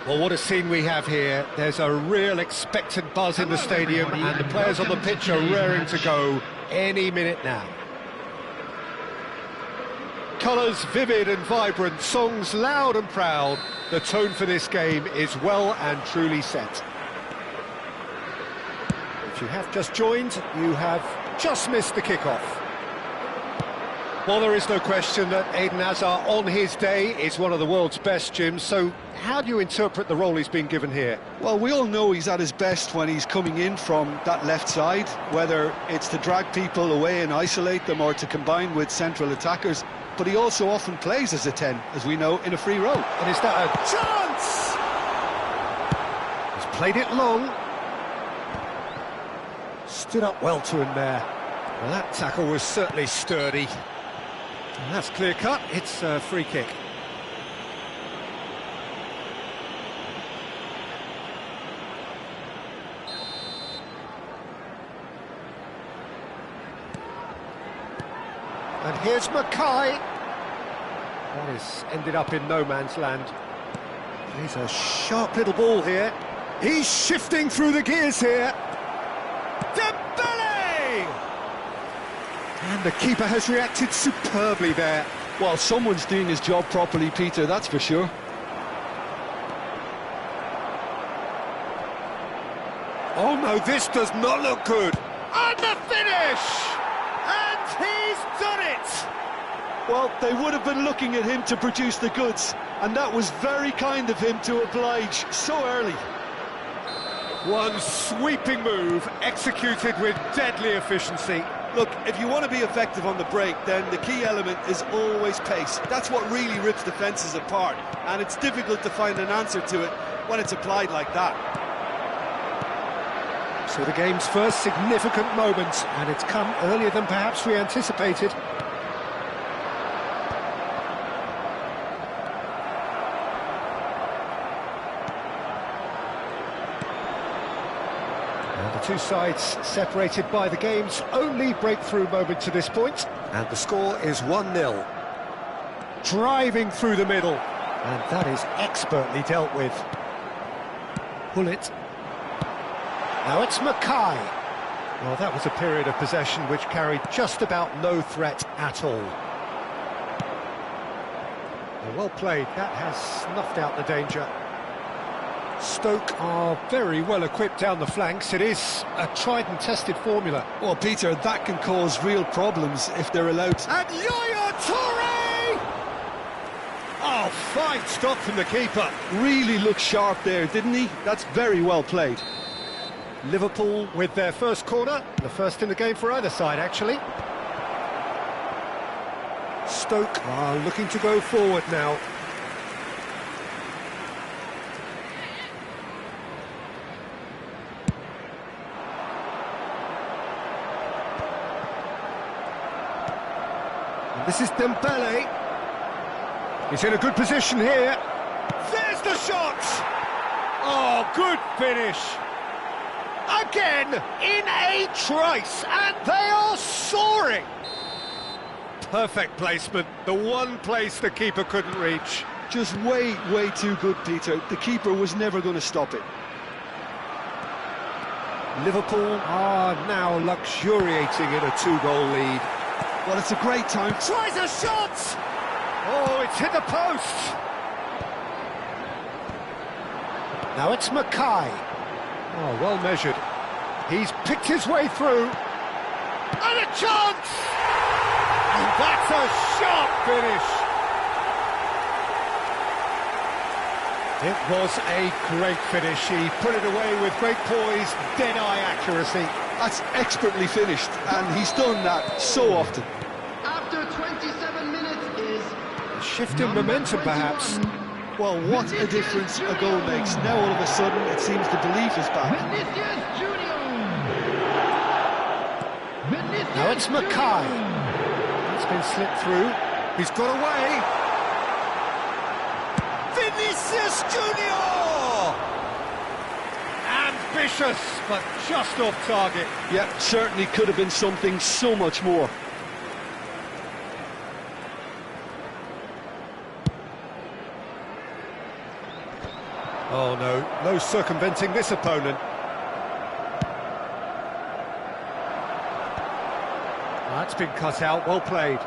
Well, what a scene we have here. There's a real expectant buzz in the stadium, and the players on the pitch are raring to go any minute now. Colours vivid and vibrant, songs loud and proud. The tone for this game is well and truly set. If you have just joined, you have just missed the kickoff. Well, there is no question that Eden Hazard, on his day, is one of the world's best, Jim. So how do you interpret the role he's been given here? Well, we all know he's at his best when he's coming in from that left side, whether it's to drag people away and isolate them or to combine with central attackers. But he also often plays as a 10, as we know, in a free role. And is that a chance? He's played it long. Stood up well to him there. Well, that tackle was certainly sturdy. And that's clear-cut. It's a free kick. And here's Mackay. That has ended up in no man's land. He's a sharp little ball here. He's shifting through the gears here. And the keeper has reacted superbly there. Well, someone's doing his job properly, Peter, that's for sure. Oh no, this does not look good. And the finish! And he's done it! Well, they would have been looking at him to produce the goods, and that was very kind of him to oblige so early. One sweeping move, executed with deadly efficiency. Look, if you want to be effective on the break, then the key element is always pace. That's what really rips defences apart, and it's difficult to find an answer to it when it's applied like that. So the game's first significant moment, and it's come earlier than perhaps we anticipated. The two sides separated by the game's only breakthrough moment to this point, and the score is 1-0. Driving through the middle, and that is expertly dealt with. Pull it. Now it's Mackay. Well, that was a period of possession which carried just about no threat at all. Well played, that has snuffed out the danger. Stoke are very well equipped down the flanks. It is a tried and tested formula. Well, Peter, that can cause real problems if they're allowed. And Yaya Toure! Oh, fine stop from the keeper. Really looked sharp there, didn't he? That's very well played. Liverpool with their first corner, the first in the game for either side, actually. Stoke are looking to go forward now. This is Dembele. He's in a good position here. There's the shot! Oh, good finish. Again, in a trice, and they are soaring. Perfect placement, the one place the keeper couldn't reach. Just way too good, Peter. The keeper was never going to stop it. Liverpool are now luxuriating in a two-goal lead. Well, it's a great time. Tries a shot! Oh, it's hit the post! Now it's Mackay. Oh, well measured. He's picked his way through. And a chance! And that's a sharp finish! It was a great finish. He put it away with great poise, dead-eye accuracy. That's expertly finished, and he's done that so often. After 27 minutes is... A shift in momentum, perhaps. Well, what a difference a goal makes. Now, all of a sudden, it seems the belief is back. Now it's Mackay. It's been slipped through. He's got away. Vinicius Junior! Ambitious, but just off target. Yeah, certainly could have been something so much more. Oh no, no circumventing this opponent. That's been cut out, well played.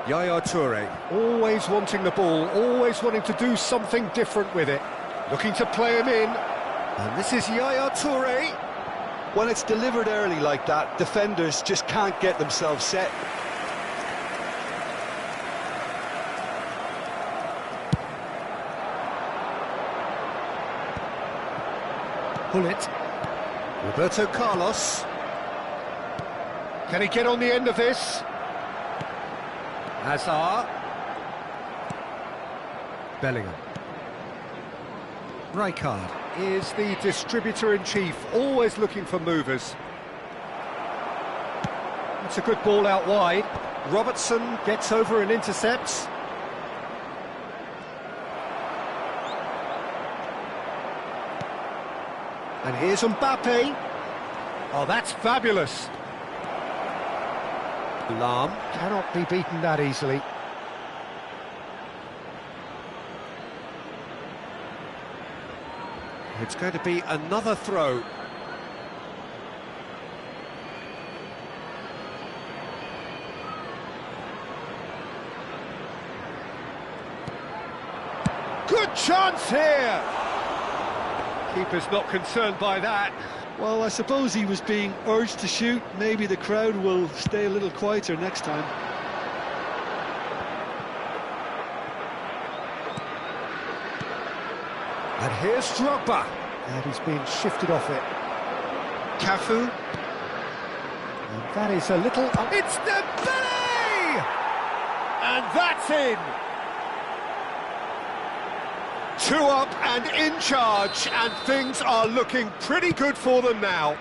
Yaya Toure, always wanting the ball, always wanting to do something different with it. Looking to play him in. And this is Yaya Toure. When it's delivered early like that, defenders just can't get themselves set. Pull it. Roberto Carlos. Can he get on the end of this? Hazard. Bellingham. Rijkaard is the distributor-in-chief, always looking for movers. That's a good ball out wide. Robertson gets over and intercepts. And here's Mbappe. Oh, that's fabulous. Lahm cannot be beaten that easily. It's going to be another throw. Good chance here! Keeper's not concerned by that. Well, I suppose he was being urged to shoot. Maybe the crowd will stay a little quieter next time. And here's Drogba. And he's been shifted off it. Cafu. And that is a little... It's Dembele! And that's in! 2 up and in charge, and things are looking pretty good for them now.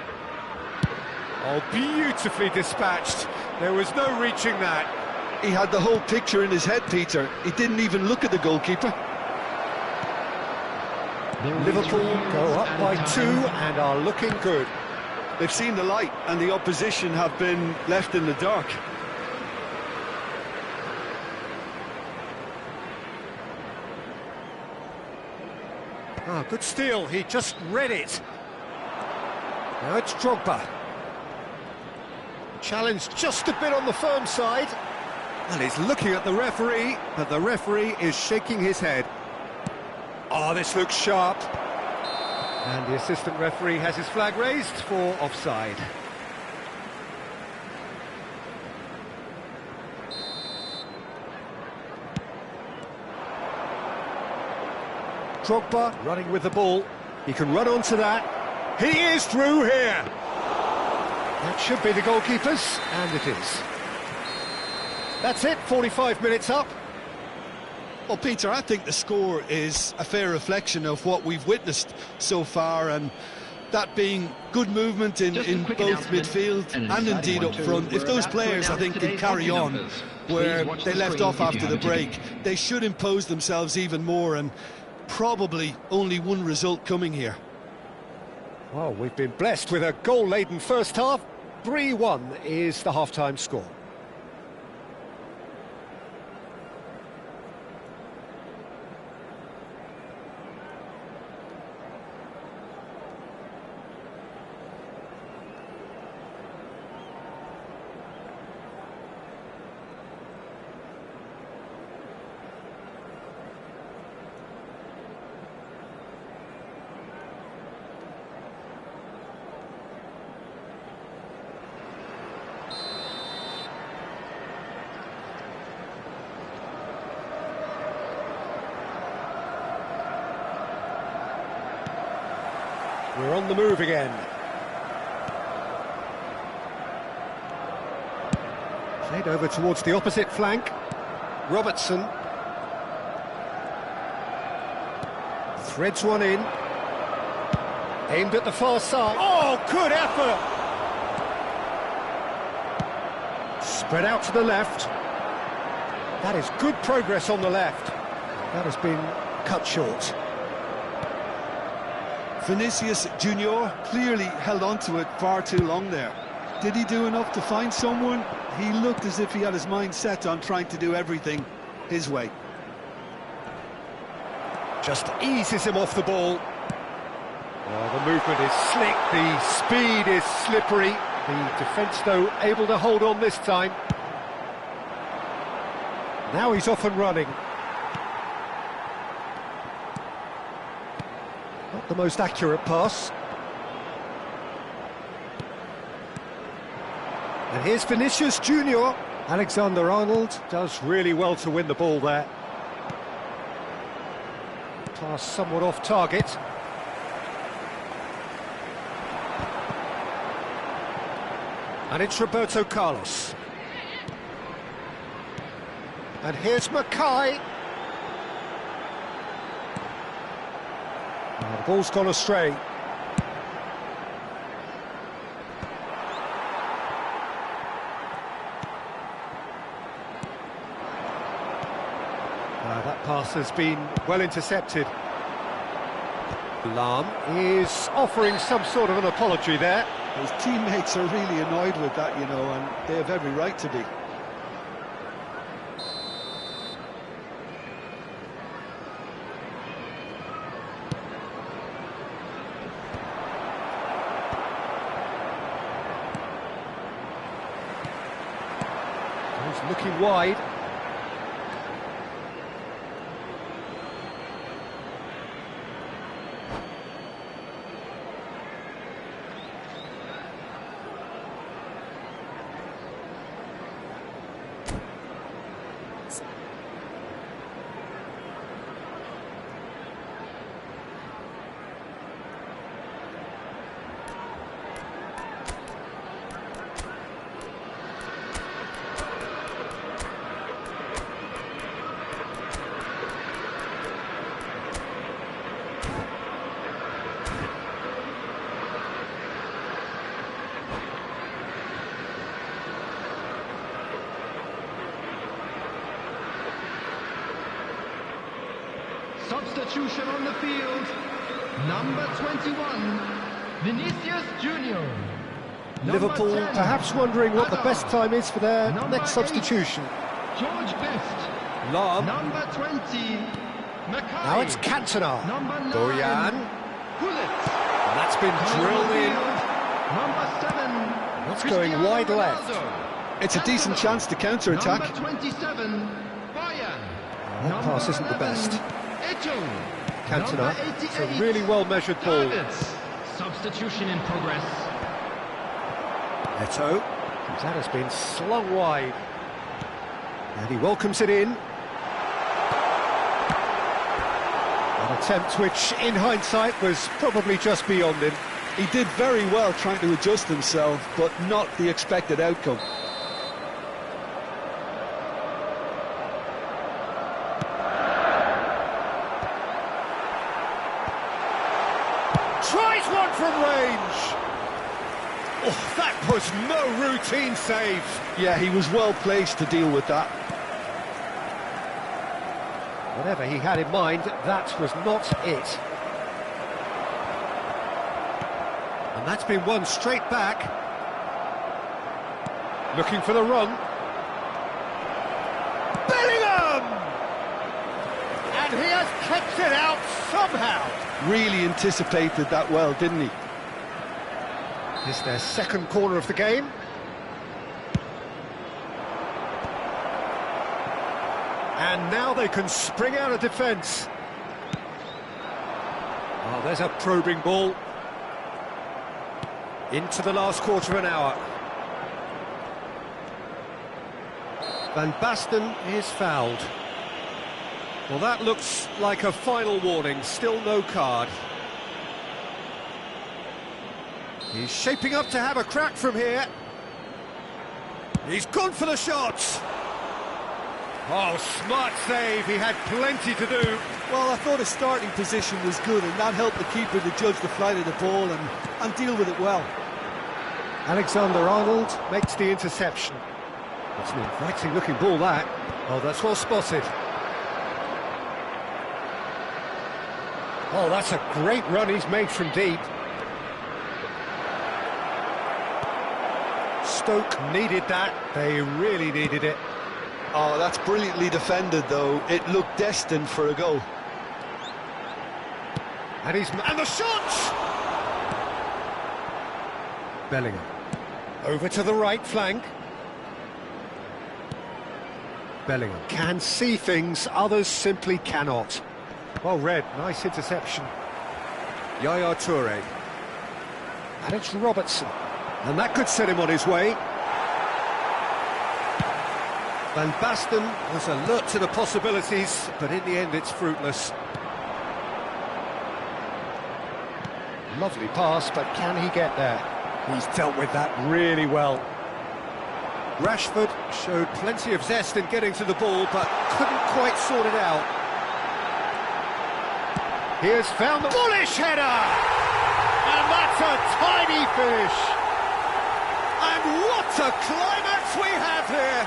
Oh, beautifully dispatched. There was no reaching that. He had the whole picture in his head, Peter. He didn't even look at the goalkeeper. Liverpool go up by 2 and are looking good. They've seen the light, and the opposition have been left in the dark. Ah, good steal, he just read it. Now it's Drogba. Challenge just a bit on the firm side. And he's looking at the referee, but the referee is shaking his head. Oh, this looks sharp. And the assistant referee has his flag raised for offside. Drogba running with the ball. He can run onto that. He is through here. That should be the goalkeeper's, and it is. That's it, 45 minutes up. Well, Peter, I think the score is a fair reflection of what we've witnessed so far, and that being good movement in both midfield and indeed up front. If those players, I think, can carry on where they left off after the break, they should impose themselves even more, and probably only one result coming here. Well, we've been blessed with a goal-laden first half. 3-1 is the half-time score. We're on the move again. Played over towards the opposite flank. Robertson. Threads one in. Aimed at the far side. Oh, good effort! Spread out to the left. That is good progress on the left. That has been cut short. Vinicius Junior clearly held on to it far too long there. Did he do enough to find someone? He looked as if he had his mind set on trying to do everything his way. Just eases him off the ball. Oh, the movement is slick, the speed is slippery. The defence, though, able to hold on this time. Now he's off and running. Not the most accurate pass. And here's Vinicius Junior. Alexander-Arnold does really well to win the ball there. Pass somewhat off target. And it's Roberto Carlos. And here's Mackay. Oh, the ball's gone astray. That pass has been well intercepted. Lam is offering some sort of an apology there. His teammates are really annoyed with that, you know, and they have every right to be. He's looking wide. Substitution on the field, number 21, Vinicius Junior. Liverpool 10, perhaps wondering what the best time is for their Number next substitution. 8, George Best. Lam. Number 20, Mackay. Now it's Cantona. Number 9, Boyan. Gullit. And that's been drilled in. Number 7, That's Cristiano going wide Ronaldo. left. It's a decent chance to counter-attack. Number 27, Boyan. That pass isn't the best. Cantona, Number it's a 88, really well-measured ball. Davids. Substitution in progress. Neto, that has been slung wide. And he welcomes it in. An attempt which, in hindsight, was probably just beyond him. He did very well trying to adjust himself, but not the expected outcome. Tries one from range. Oh, that was no routine save. Yeah, he was well placed to deal with that. Whatever he had in mind, that was not it. And that's been won straight back. Looking for the run. Bellingham! And he has kept it out somehow. Really anticipated that well, didn't he? It's their second corner of the game. And now they can spring out of defence. Oh, there's a probing ball. Into the last quarter of an hour. Van Basten is fouled. Well, that looks like a final warning. Still no card. He's shaping up to have a crack from here. He's gone for the shot. Oh, smart save. He had plenty to do. Well, I thought his starting position was good, and that helped the keeper to judge the flight of the ball and deal with it well. Alexander-Arnold makes the interception. It's an inviting looking ball, that. Oh, that's well spotted. Oh, that's a great run he's made from deep. Stoke needed that. They really needed it. Oh, that's brilliantly defended, though. It looked destined for a goal. And the shot! Bellingham. Over to the right flank. Bellingham can see things others simply cannot. Well read, nice interception. Yaya Toure. And it's Robertson. And that could set him on his way. Van Basten was alert to the possibilities, but in the end it's fruitless. Lovely pass, but can he get there? He's dealt with that really well. Rashford showed plenty of zest in getting to the ball, but couldn't quite sort it out. He has found the bullish header! And that's a tiny finish! And what a climax we have here!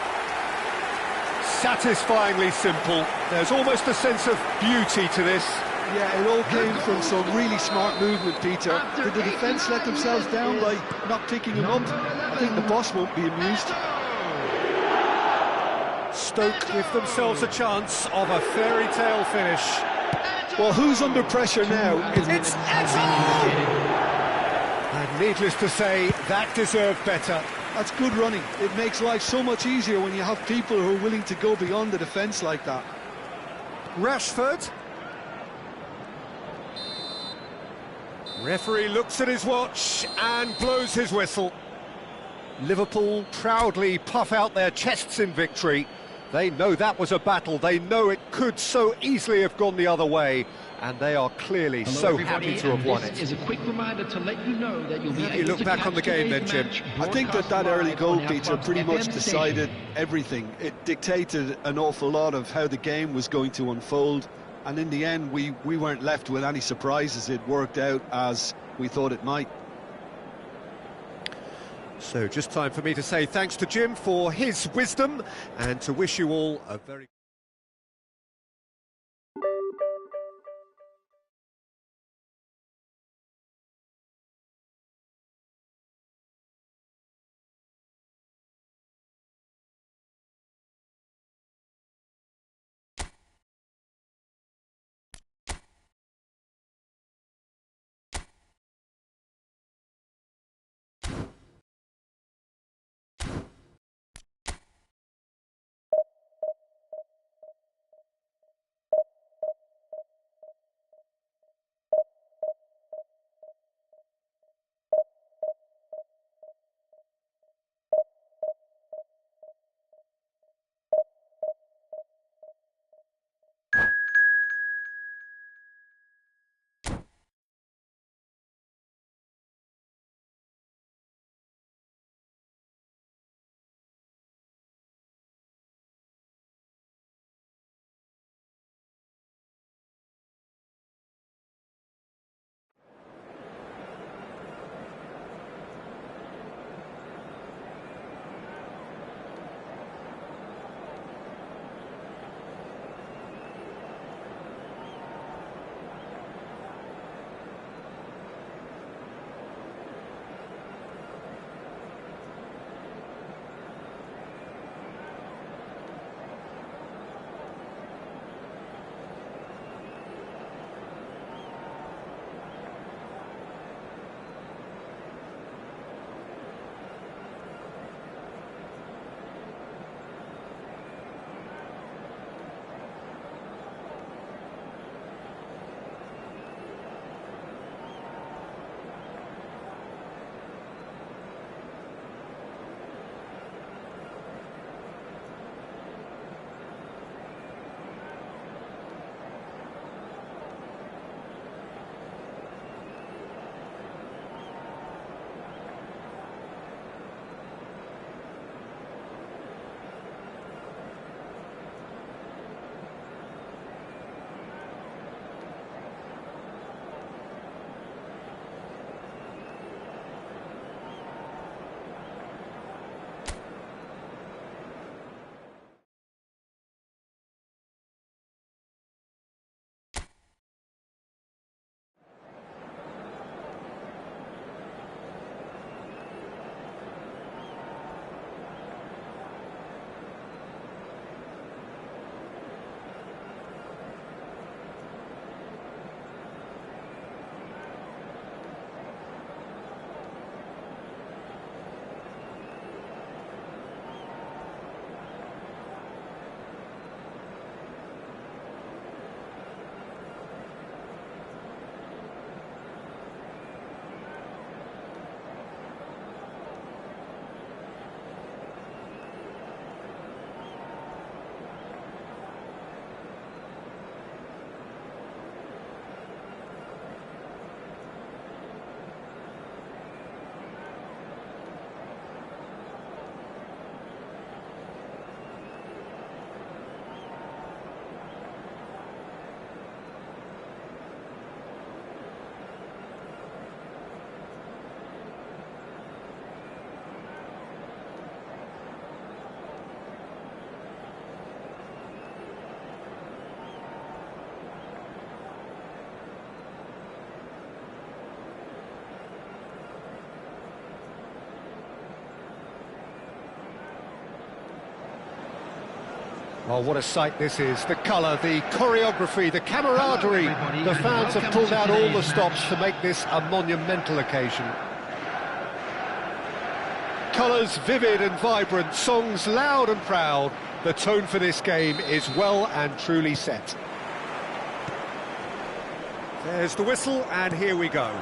Satisfyingly simple. There's almost a sense of beauty to this. Yeah, it all came from some really smart movement, Peter. Did the defence let themselves down by not picking him up? I think the boss won't be amused. Stoke give themselves a chance of a fairy tale finish. Well, who's under pressure now? It's Eto'o! And needless to say, that deserved better. That's good running. It makes life so much easier when you have people who are willing to go beyond the defence like that. Rashford. Referee looks at his watch and blows his whistle. Liverpool proudly puff out their chests in victory. They know that was a battle. They know it could so easily have gone the other way. And they are clearly so happy to have won it. This is a quick reminder to let you know that you'll be How do you look back on the game then, Jim? I think that early goal, Peter, pretty much decided everything. It dictated an awful lot of how the game was going to unfold. And in the end, we weren't left with any surprises. It worked out as we thought it might. So just time for me to say thanks to Jim for his wisdom and to wish you all a very Oh, what a sight this is. The colour, the choreography, the camaraderie. The fans have pulled out all the stops to make this a monumental occasion. Colours vivid and vibrant, songs loud and proud. The tone for this game is well and truly set. There's the whistle, and here we go.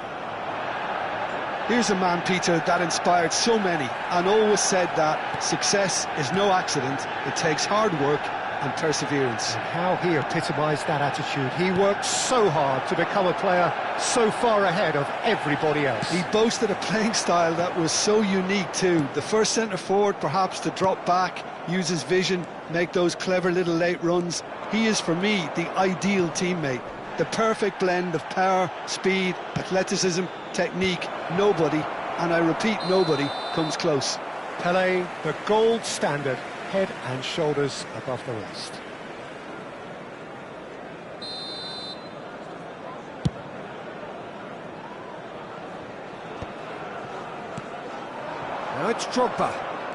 Here's a man, Peter, that inspired so many and always said that success is no accident. It takes hard work and perseverance. And how he epitomised that attitude. He worked so hard to become a player so far ahead of everybody else. He boasted a playing style that was so unique too. The first centre-forward perhaps to drop back, use his vision, make those clever little late runs. He is, for me, the ideal teammate. The perfect blend of power, speed, athleticism, technique. Nobody, and I repeat, nobody, comes close. Pelé, the gold standard, head and shoulders above the rest. Now it's Drogba,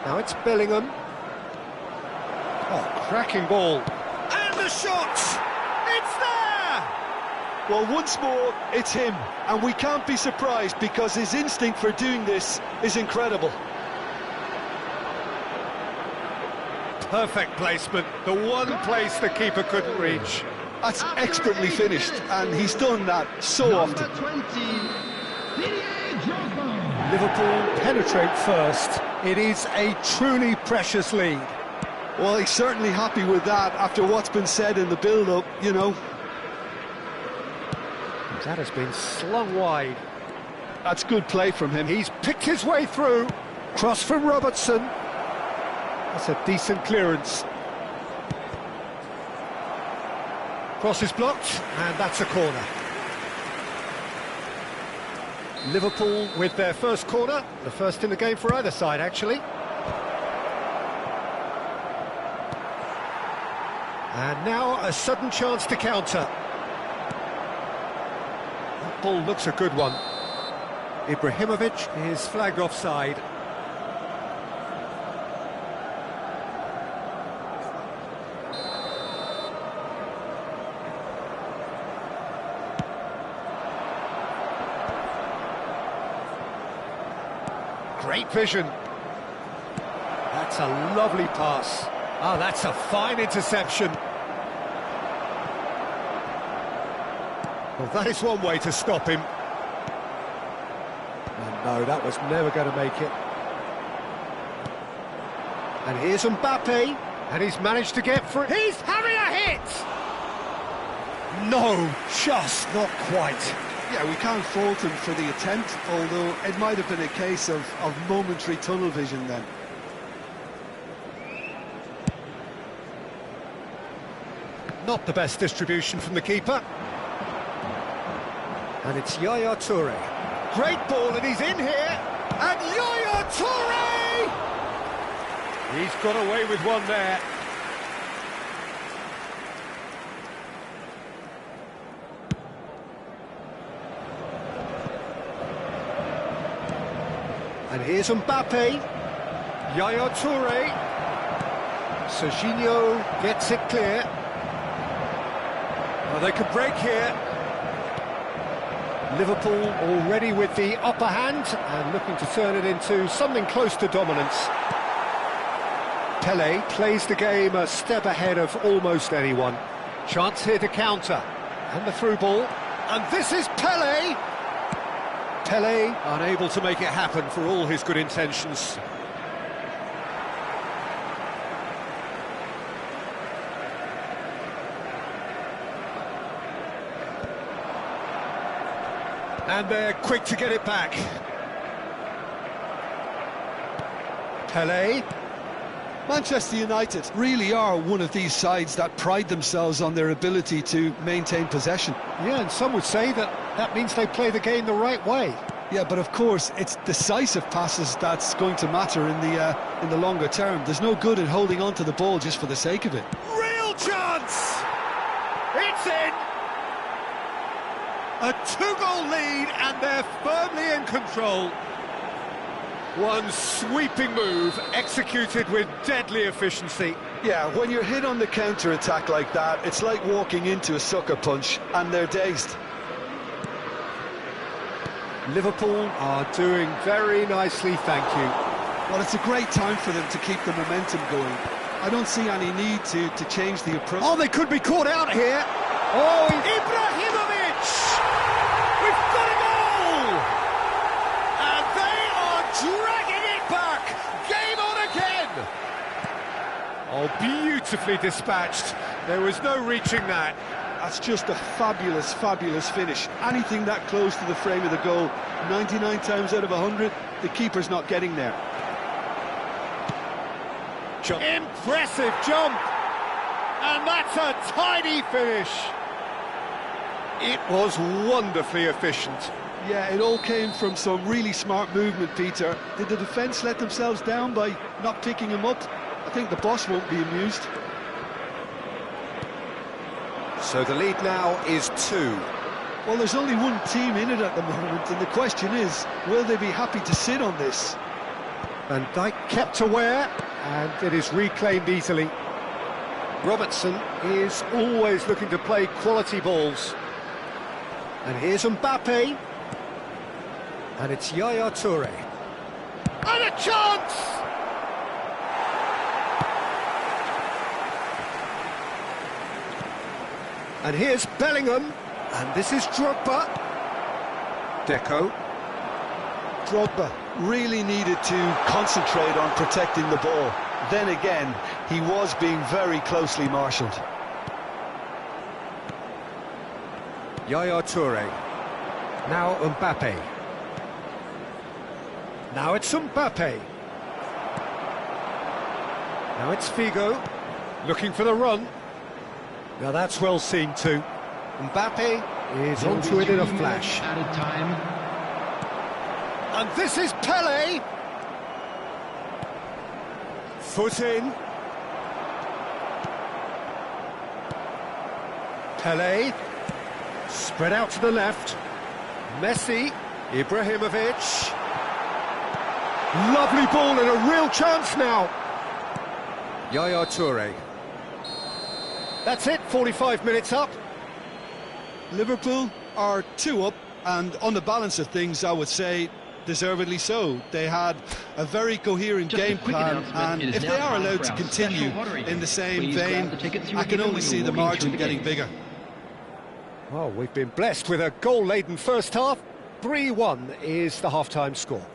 now it's Bellingham. Oh, cracking ball. And the shot! It's there! Well, once more, it's him, and we can't be surprised because his instinct for doing this is incredible. Perfect placement, the one place the keeper couldn't reach. That's expertly finished, and he's done that so often. Liverpool penetrate first. It is a truly precious lead. Well, he's certainly happy with that after what's been said in the build-up, you know. That has been slung wide. That's good play from him. He's picked his way through. Cross from Robertson. That's a decent clearance. Cross is blocked, and that's a corner. Liverpool with their first corner, the first in the game for either side, actually. And now a sudden chance to counter. That ball looks a good one. Ibrahimovic is flagged offside. Great vision. That's a lovely pass. Oh, that's a fine interception. Well, that is one way to stop him. And no, that was never going to make it. And here's Mbappe, and he's managed to get through. He's having a hit! No, just not quite. Yeah, we can't fault him for the attempt, although it might have been a case of momentary tunnel vision then. Not the best distribution from the keeper. And it's Yaya Toure. Great ball, and he's in here. And Yaya Toure! He's got away with one there. And here's Mbappe. Yaya Toure. Serginho gets it clear. Well, they could break here. Liverpool already with the upper hand and looking to turn it into something close to dominance. Pelé plays the game a step ahead of almost anyone. Chance here to counter. And the through ball. And this is Pelé! Pelé unable to make it happen for all his good intentions. And they're quick to get it back. Pelé. Manchester United really are one of these sides that pride themselves on their ability to maintain possession. Yeah, and some would say that means they play the game the right way. Yeah, but of course, it's decisive passes that's going to matter in the longer term. There's no good in holding on to the ball just for the sake of it. Real chance! It's in! A two-goal lead, and they're firmly in control. One sweeping move, executed with deadly efficiency. Yeah, when you're hit on the counter-attack like that, it's like walking into a sucker punch, and they're dazed. Liverpool are doing very nicely, thank you. Well, it's a great time for them to keep the momentum going. I don't see any need to change the approach. Oh, they could be caught out here. Oh, Ibrahimovic! We've got a goal! And they are dragging it back! Game on again! Oh, beautifully dispatched. There was no reaching that. That's just a fabulous, fabulous finish. Anything that close to the frame of the goal, 99 times out of 100, the keeper's not getting there. Impressive jump! And that's a tidy finish. It was wonderfully efficient. Yeah, it all came from some really smart movement, Peter. Did the defence let themselves down by not picking him up? I think the boss won't be amused. So the lead now is 2. Well, there's only one team in it at the moment, and the question is, will they be happy to sit on this? Van Dijk kept aware, and it is reclaimed easily. Robertson is always looking to play quality balls. And here's Mbappe. And it's Yaya Toure. And a chance! And here's Bellingham. And this is Drogba. Deco. Drogba really needed to concentrate on protecting the ball. Then again, he was being very closely marshalled. Yaya Toure. Now Mbappe. Now it's Mbappe. Now it's Figo. Looking for the run. Now that's well seen too. Mbappe is onto it in a flash. Added time. And this is Pele. Foot in. Pele. Spread out to the left. Messi. Ibrahimovic. Lovely ball and a real chance now. Yaya Toure. That's it, 45 minutes up. Liverpool are 2 up, and on the balance of things, I would say deservedly so. They had a very coherent game plan, and if they are allowed to continue in the same vein, I can only see the margin getting bigger. Well, we've been blessed with a goal-laden first half. 3-1 is the half-time score.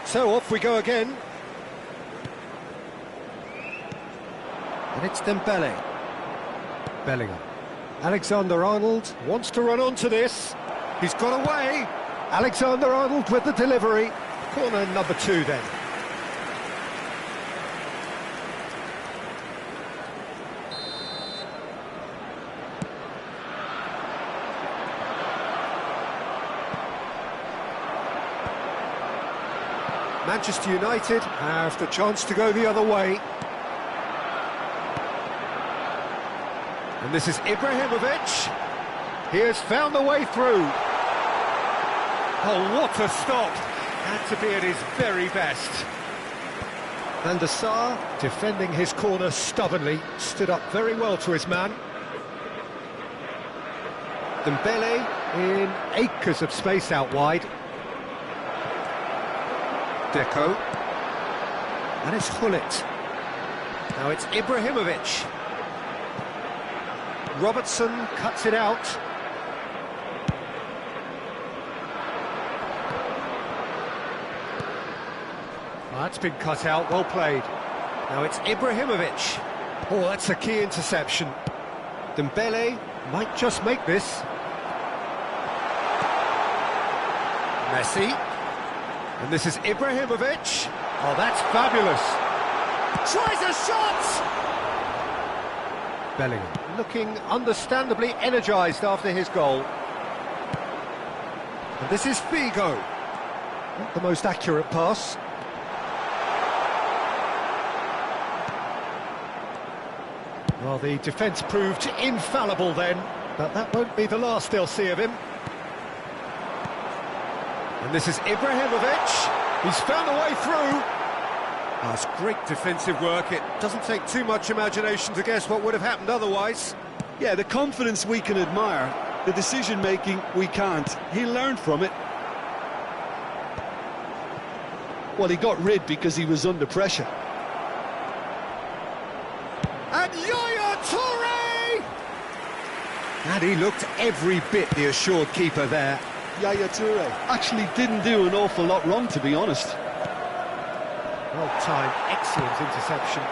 So off we go again. And it's Dembele. Bellingham. Alexander-Arnold wants to run onto this. He's got away. Alexander-Arnold with the delivery. Corner number 2 then. Manchester United have the chance to go the other way. And this is Ibrahimovic. He has found the way through. Oh, what a stop. Had to be at his very best. And the Sarr, defending his corner stubbornly, stood up very well to his man. Dembele in acres of space out wide. Deco. And it's Hullet. Now it's Ibrahimovic. Robertson cuts it out. That's been cut out, well played. Now it's Ibrahimovic. Oh, that's a key interception. Dembele might just make this. Messi. And this is Ibrahimovic. Oh, that's fabulous. Tries a shot! Bellingham looking understandably energised after his goal. And this is Figo. Not the most accurate pass. Well, the defence proved infallible then, but that won't be the last they'll see of him. And this is Ibrahimovic. He's found a way through. Oh, it's great defensive work. It doesn't take too much imagination to guess what would have happened otherwise. Yeah, the confidence we can admire, the decision-making we can't. He learned from it. Well, he got rid because he was under pressure. And Yaya Toure! And he looked every bit the assured keeper there. Yaya Toure actually didn't do an awful lot wrong, to be honest. Well-timed, excellent interception.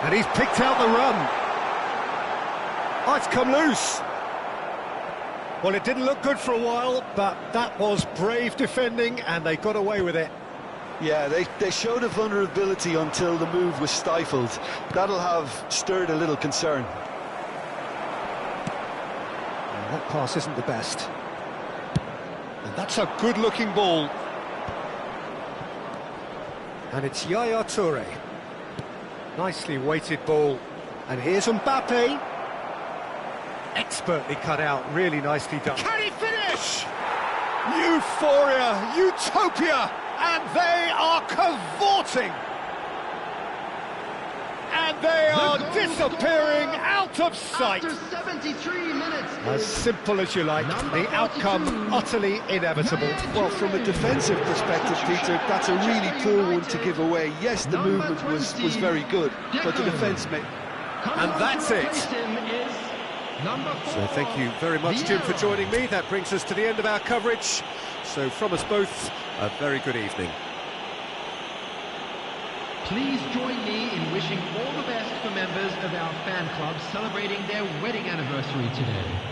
And he's picked out the run. Oh, it's come loose. Well, it didn't look good for a while, but that was brave defending, and they got away with it. Yeah, they showed a vulnerability until the move was stifled. That'll have stirred a little concern. Well, that pass isn't the best. And that's a good-looking ball. And it's Yaya Toure. Nicely weighted ball. And here's Mbappe. Expertly cut out, really nicely done. Can he finish? Euphoria, utopia, and they are cavorting. And they are disappearing out of sight. After 73 minutes. As simple as you like, the outcome utterly inevitable. Well, from a defensive perspective, Peter, that's a really poor one to give away. Yes, the movement was very good, but the defence made... And that's it. So thank you very much, Jim, for joining me. That brings us to the end of our coverage. So from us both, a very good evening. Please join me in wishing all the best for members of our fan club celebrating their wedding anniversary today.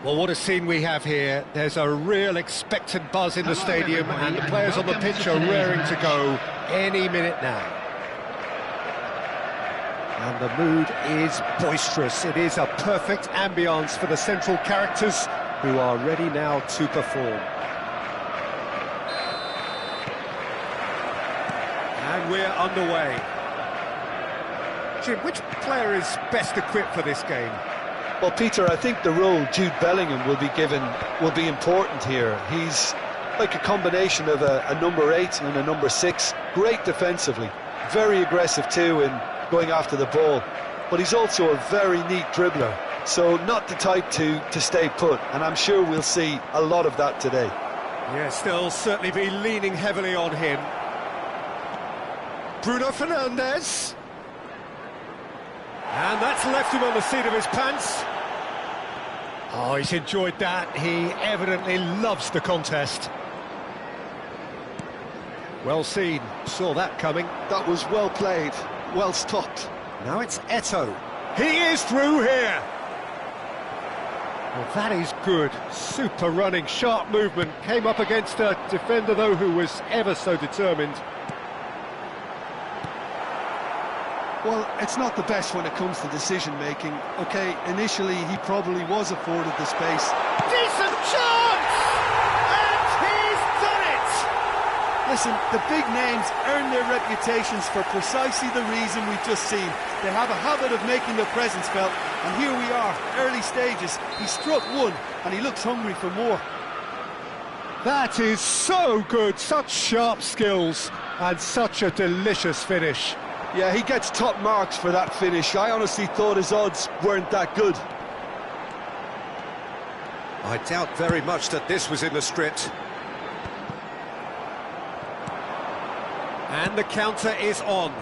Well, what a scene we have here. There's a real expectant buzz in the stadium, and the players on the pitch are raring to go any minute now. And the mood is boisterous. It is a perfect ambience for the central characters who are ready now to perform. And we're underway. Jim, which player is best equipped for this game? Well, Peter, I think the role Jude Bellingham will be given will be important here. He's like a combination of a number 8 and a number 6. Great defensively, very aggressive too in going after the ball. But he's also a very neat dribbler, so not the type to stay put. And I'm sure we'll see a lot of that today. Yes, they'll certainly be leaning heavily on him. Bruno Fernandes. And that's left him on the seat of his pants. Oh, he's enjoyed that. He evidently loves the contest. Well seen. Saw that coming. That was well played, well stopped. Now it's Eto'o. He is through here. Well, that is good. Super running, sharp movement. Came up against a defender, though, who was ever so determined. Well, it's not the best when it comes to decision-making. OK, initially he probably was afforded the space. Decent chance! And he's done it! Listen, the big names earn their reputations for precisely the reason we've just seen. They have a habit of making their presence felt, and here we are, early stages. He struck one, and he looks hungry for more. That is so good, such sharp skills, and such a delicious finish. Yeah, he gets top marks for that finish. I honestly thought his odds weren't that good. I doubt very much that this was in the script. And the counter is on.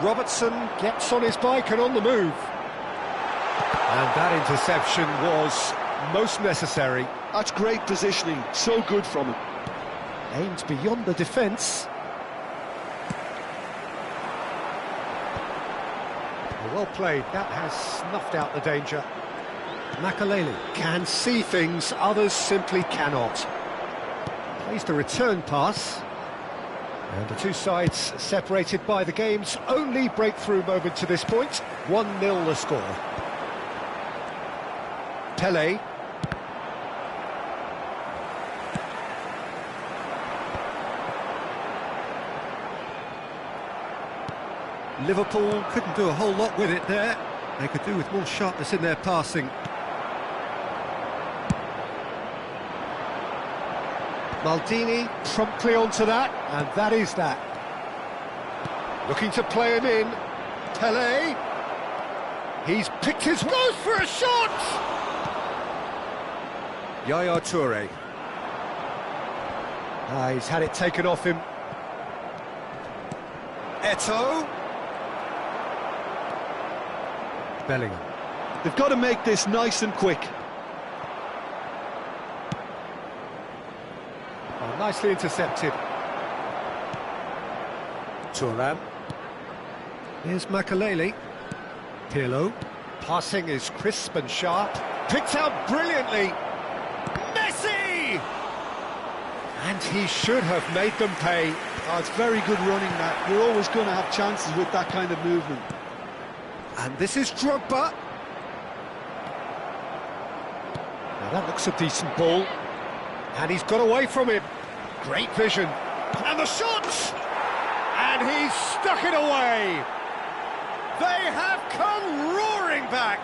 Robertson gets on his bike and on the move. And that interception was most necessary. That's great positioning, so good from him. Aimed beyond the defence. Well played, that has snuffed out the danger. Makaleli can see things others simply cannot. Plays the return pass. And the two sides separated by the game's only breakthrough moment to this point. 1-0 the score. Pelé. Liverpool couldn't do a whole lot with it there. They could do with more sharpness in their passing. Maldini promptly onto that, and that is that. Looking to play him in. Pelé. He's picked his... Goes for a shot! Yaya Toure. He's had it taken off him. Eto'o. Bellingham. They've got to make this nice and quick. Oh, nicely intercepted. Thuram. Here's Makaleli. Pirlo. Passing is crisp and sharp. Picked out brilliantly. Messi! And he should have made them pay. Oh, it's very good running, that. You're always going to have chances with that kind of movement. And this is Drogba. Now that looks a decent ball. And he's got away from him. Great vision. And the shot! And he's stuck it away. They have come roaring back.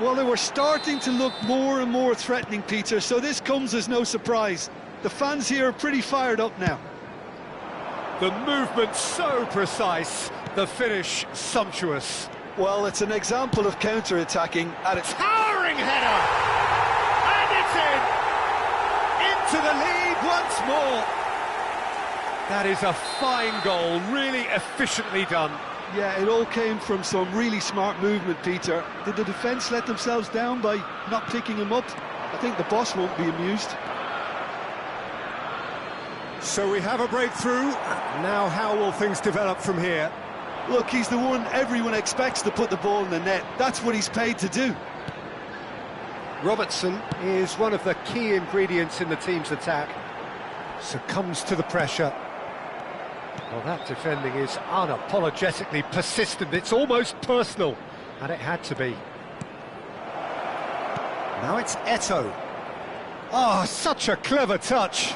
Well, they were starting to look more and more threatening, Peter, so this comes as no surprise. The fans here are pretty fired up now. The movement so precise, the finish sumptuous. Well, it's an example of counter-attacking at its... Towering header! And it's in! Into the lead once more. That is a fine goal, really efficiently done. Yeah, it all came from some really smart movement, Peter. Did the defence let themselves down by not picking him up? I think the boss won't be amused. So we have a breakthrough. Now how will things develop from here? Look, he's the one everyone expects to put the ball in the net. That's what he's paid to do. Robertson is one of the key ingredients in the team's attack. Succumbs to the pressure. Well, that defending is unapologetically persistent. It's almost personal, and it had to be. Now it's Eto'o. Oh, such a clever touch.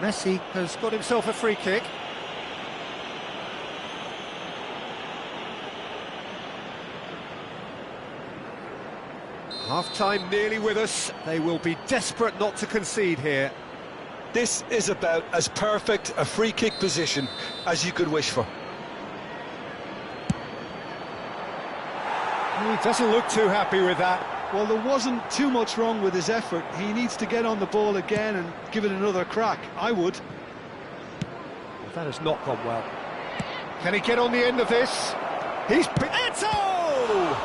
Messi has got himself a free kick. Half-time nearly with us. They will be desperate not to concede here. This is about as perfect a free kick position as you could wish for. He doesn't look too happy with that. Well, there wasn't too much wrong with his effort. He needs to get on the ball again and give it another crack. I would. Well, that has not gone well. Can he get on the end of this? He's... Eto'o!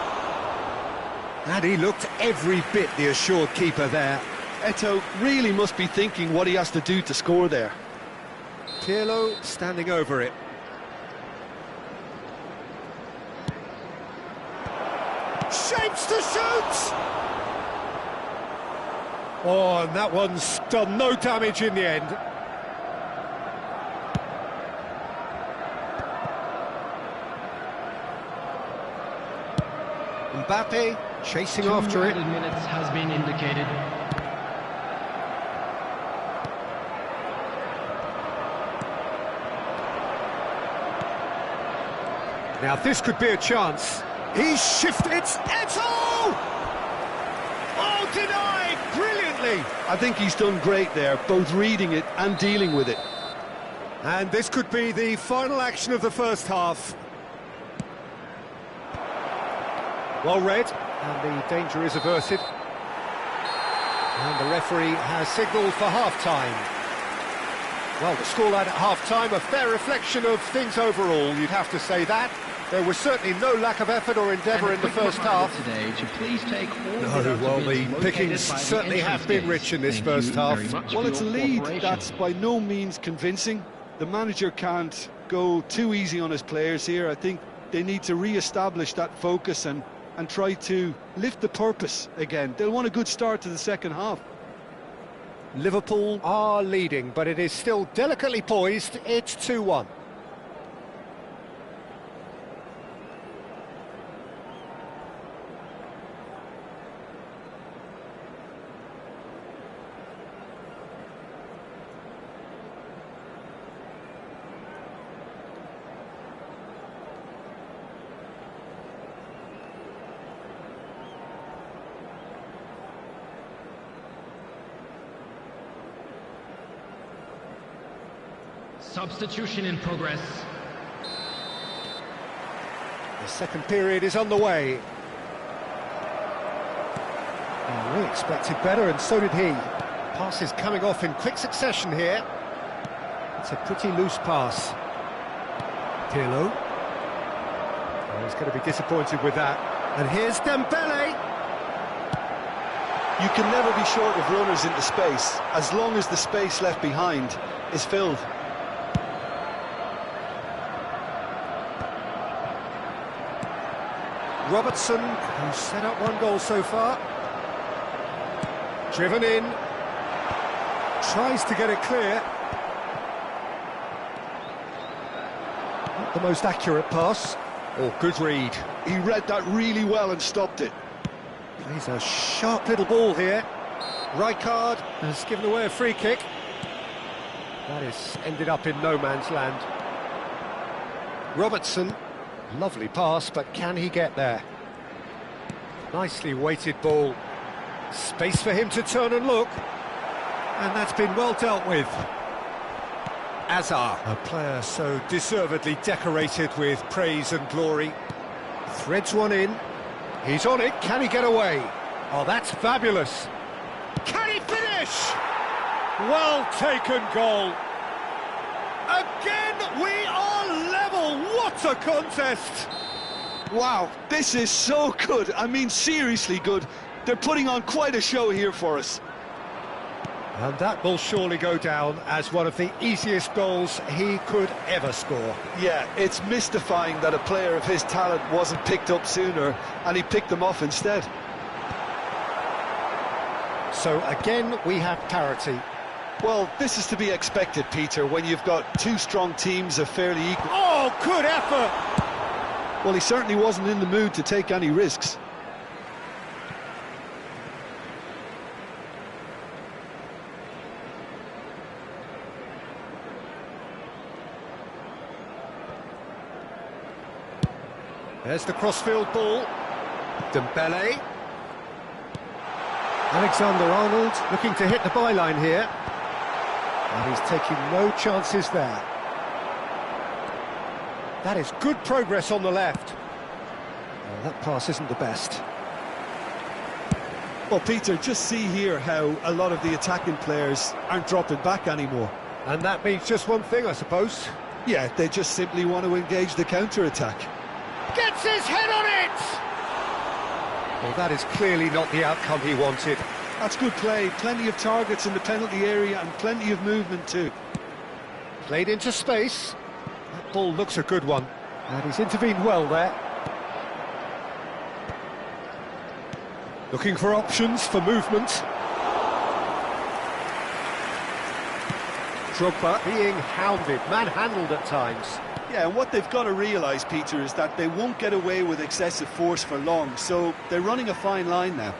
And he looked every bit the assured keeper there. Eto'o really must be thinking what he has to do to score there. Pirlo standing over it. Shapes to shoot! Oh, and that one's done no damage in the end. Mbappe chasing after it. 2 minutes has been indicated. Now this could be a chance. He's shifted. It's Eto'o! Oh, denied brilliantly. I think he's done great there, both reading it and dealing with it. And this could be the final action of the first half. Well read, and the danger is averted. And the referee has signalled for half-time. Well, the scoreline at half-time, a fair reflection of things overall, you'd have to say that. There was certainly no lack of effort or endeavour in the first half. Today to please take all Well, the pickings certainly have been rich in this first half. Well, it's a lead that's by no means convincing. The manager can't go too easy on his players here. I think they need to re-establish that focus and try to lift the purpose again. They'll want a good start to the second half. Liverpool are leading, but it is still delicately poised. It's 2-1. Substitution in progress. The second period is underway. We expected better, and so did he. Passes coming off in quick succession here. It's a pretty loose pass. Pirlo. Oh, he's going to be disappointed with that. And here's Dembele. You can never be short of runners into space, as long as the space left behind is filled. Robertson, who's set up one goal so far. Driven in. Tries to get it clear. Not the most accurate pass. Oh, good read. He read that really well and stopped it. Plays a sharp little ball here. Rijkaard has given away a free kick. That is ended up in no man's land. Robertson. Lovely pass, but can he get there? Nicely weighted ball. Space for him to turn and look. And that's been well dealt with. Azar, a player so deservedly decorated with praise and glory. Threads one in. He's on it. Can he get away? Oh, that's fabulous. Can he finish? Well taken goal. Again, we are level. What a contest! Wow, this is so good. I mean, seriously good. They're putting on quite a show here for us. And that will surely go down as one of the easiest goals he could ever score. Yeah, it's mystifying that a player of his talent wasn't picked up sooner, and he picked them off instead. So again, we have parity. Well, this is to be expected, Peter, when you've got two strong teams of fairly equal... Oh, good effort! Well, he certainly wasn't in the mood to take any risks. There's the crossfield ball. Dembele. Alexander-Arnold looking to hit the byline here. And he's taking no chances there. That is good progress on the left. Well, that pass isn't the best. Well, Peter, just see here how a lot of the attacking players aren't dropping back anymore. And that means just one thing, I suppose. Yeah, they just simply want to engage the counter-attack. Gets his head on it! Well, that is clearly not the outcome he wanted. That's good play. Plenty of targets in the penalty area and plenty of movement too. Played into space. That ball looks a good one. And he's intervened well there. Looking for options for movement. Drogba being hounded, manhandled at times. Yeah, and what they've got to realise, Peter, is that they won't get away with excessive force for long, so they're running a fine line now.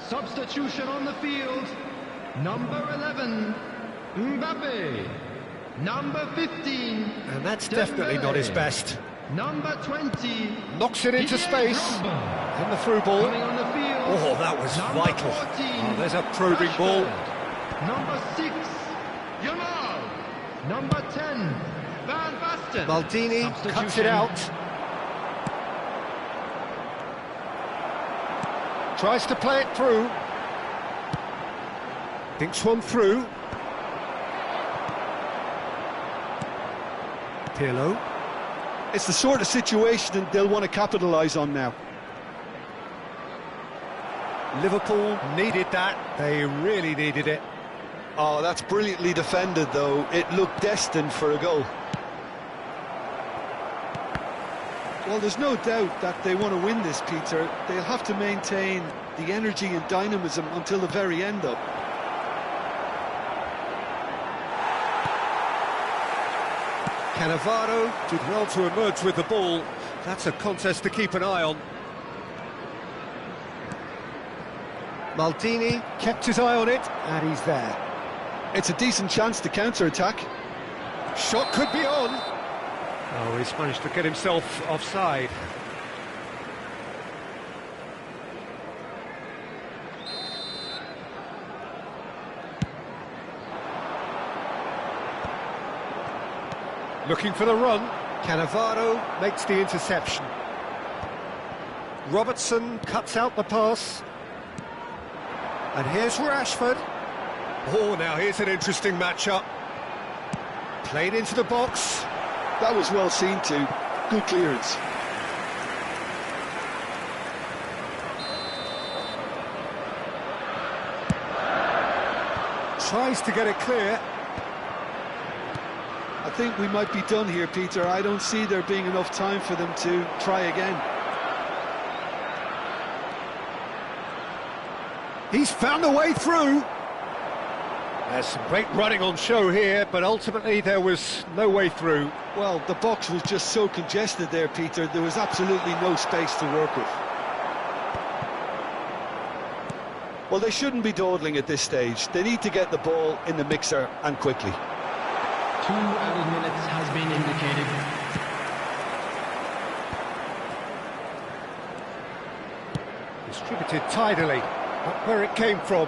Substitution on the field. Number 11, Mbappe. Number 15, And that's Dembele. definitely not his best. Number 20, Knocks it into space. Drogba. And the through ball. Coming on the field. Oh, that was Number vital. 14, Oh, there's a probing ball. Rashford. Number 6, Yamal. Number 10, Van Basten. Maldini cuts it Substitution. out. Tries to play it through. Thinks one through. Pirlo. It's the sort of situation they'll want to capitalise on now. Liverpool needed that. They really needed it. Oh, that's brilliantly defended, though. It looked destined for a goal. Well, there's no doubt that they want to win this, Peter. They'll have to maintain the energy and dynamism until the very end, though. Cannavaro did well to emerge with the ball. That's a contest to keep an eye on. Maldini kept his eye on it, and he's there. It's a decent chance to counter-attack. Shot could be on. Oh, he's managed to get himself offside. Looking for the run. Cannavaro makes the interception. Robertson cuts out the pass. And here's Rashford. Oh, now here's an interesting matchup. Played into the box. That was well seen too. Good clearance. Tries to get it clear. I think we might be done here, Peter. I don't see there being enough time for them to try again. He's found a way through. There's some great running on show here, but ultimately there was no way through. Well, the box was just so congested there, Peter. There was absolutely no space to work with. Well, they shouldn't be dawdling at this stage. They need to get the ball in the mixer and quickly. 2 added minutes has been indicated. Distributed tidily, not where it came from.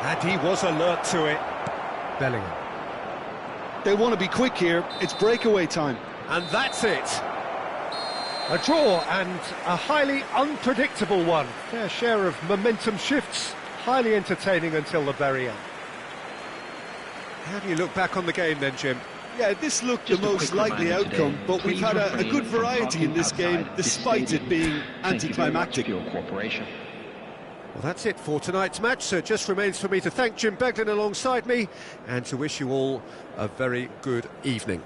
And he was alert to it. Bellingham. They want to be quick here, it's breakaway time. And that's it. A draw, and a highly unpredictable one. Fair share of momentum shifts, highly entertaining until the very end. How do you look back on the game then, Jim? Yeah, this looked the most likely outcome, but we've had a good variety in this game, despite it being anticlimactic. Well, that's it for tonight's match, so it just remains for me to thank Jim Beglin alongside me and to wish you all a very good evening.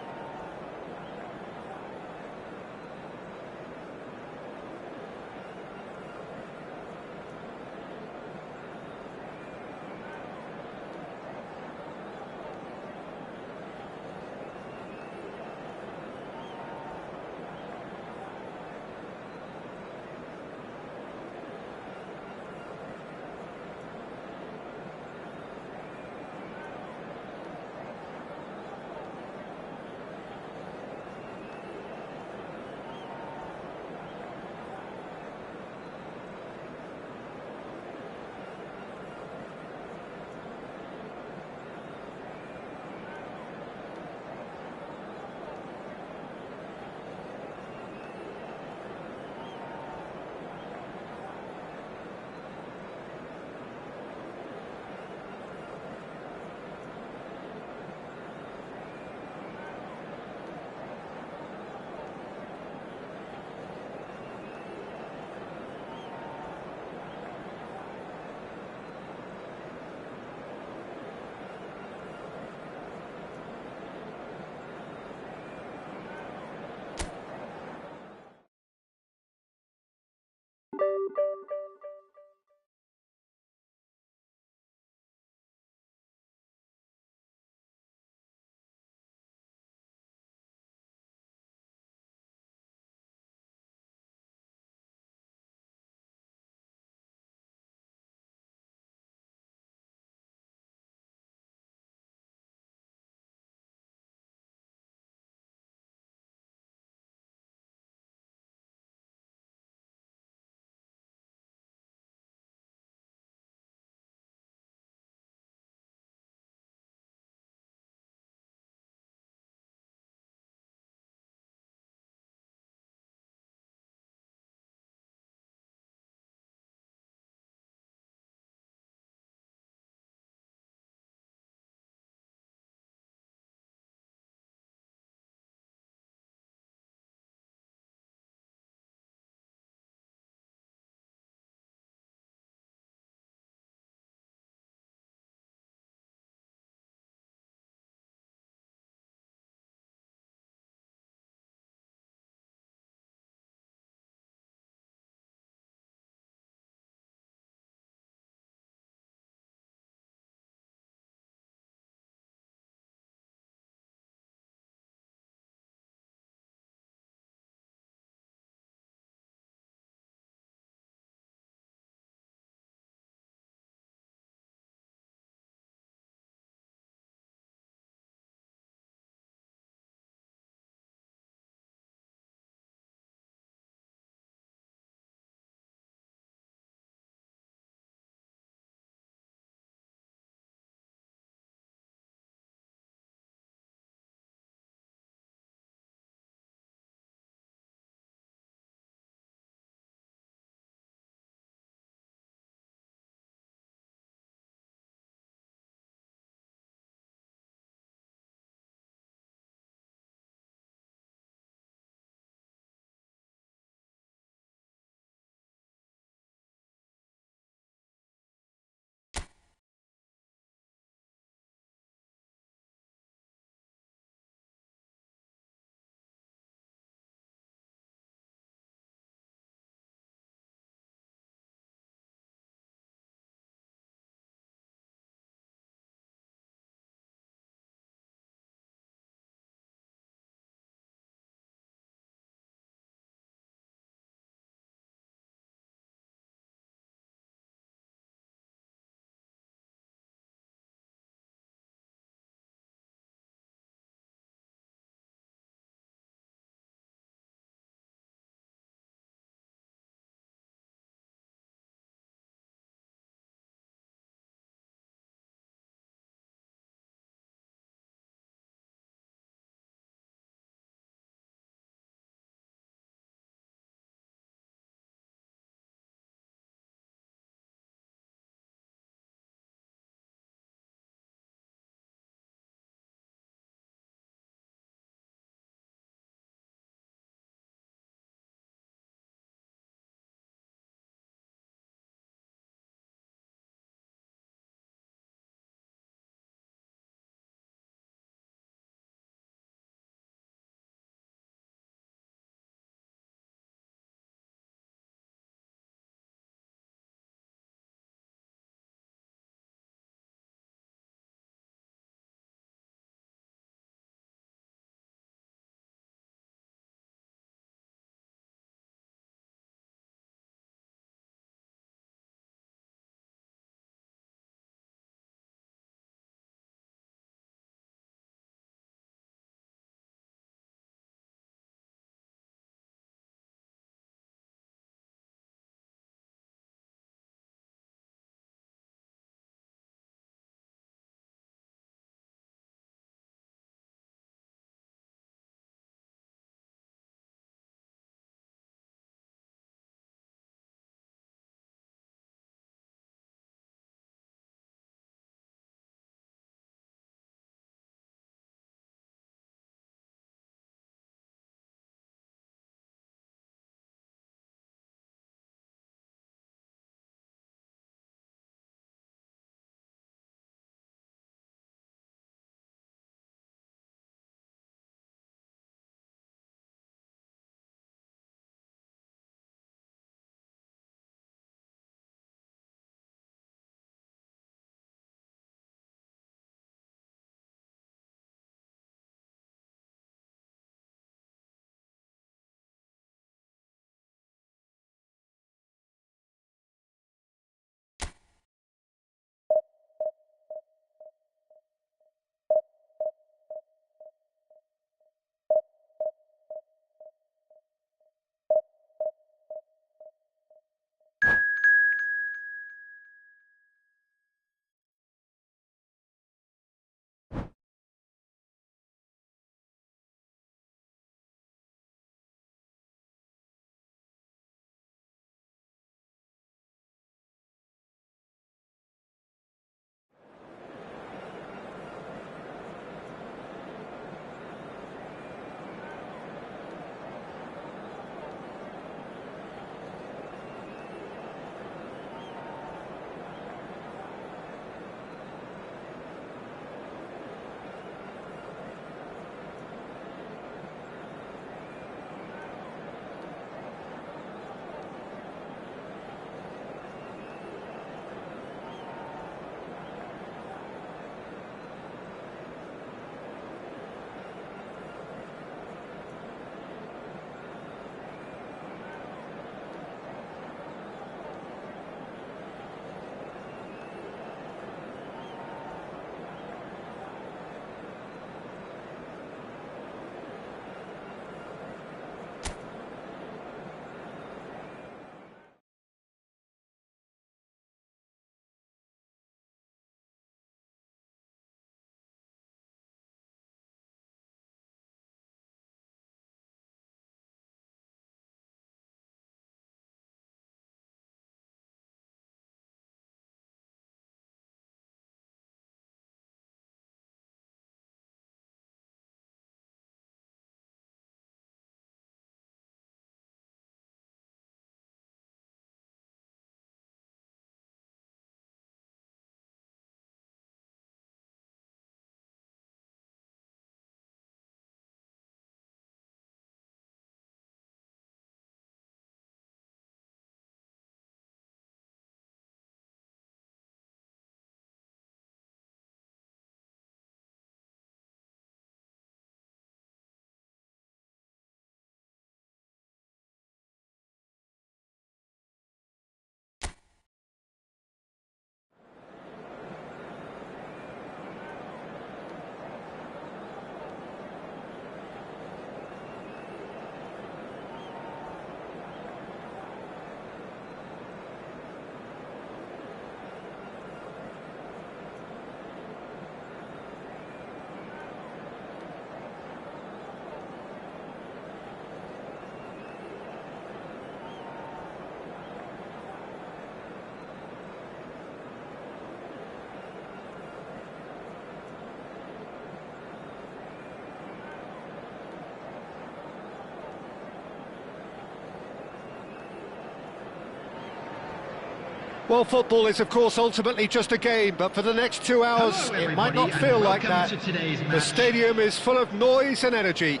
Well, football is, of course, ultimately just a game, but for the next 2 hours, Hello, it might not everybody, feel and like welcome that. to today's The match. stadium is full of noise and energy.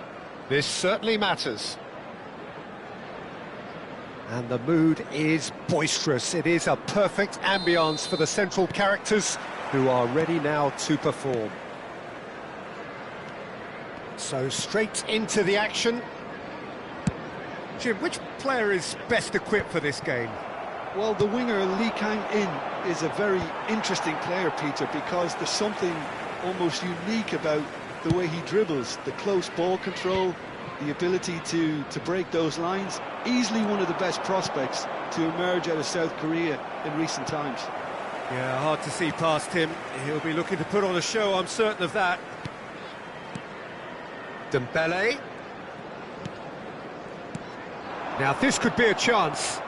This certainly matters. And the mood is boisterous. It is a perfect ambience for the central characters who are ready now to perform. So straight into the action. Jim, which player is best equipped for this game? Well, the winger Lee Kang-in is a very interesting player, Peter, because there's something almost unique about the way he dribbles, the close ball control, the ability to break those lines. Easily one of the best prospects to emerge out of South Korea in recent times. Yeah, hard to see past him. He'll be looking to put on a show, I'm certain of that. Dembele. Now this could be a chance.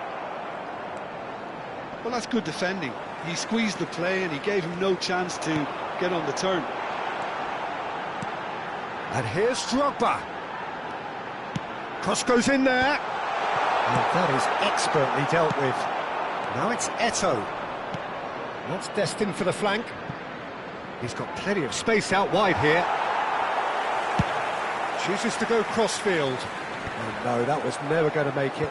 Well, that's good defending. He squeezed the play and he gave him no chance to get on the turn. And here's Drogba. Cross goes in there. And that is expertly dealt with. Now it's Eto'o. That's destined for the flank. He's got plenty of space out wide here. Chooses to go cross-field. Oh no, that was never going to make it.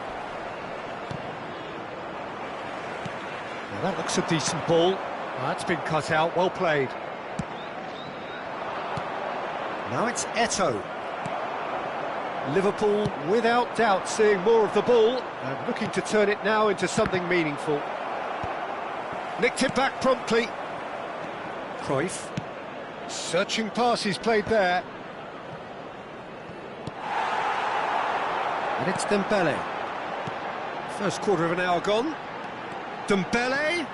Now that looks a decent ball. That's been cut out, well played. Now it's Eto'o. Liverpool, without doubt, seeing more of the ball and looking to turn it now into something meaningful. Nicked it back promptly. Cruyff. Searching pass he's played there. And it's Dembele. First quarter of an hour gone. Dembele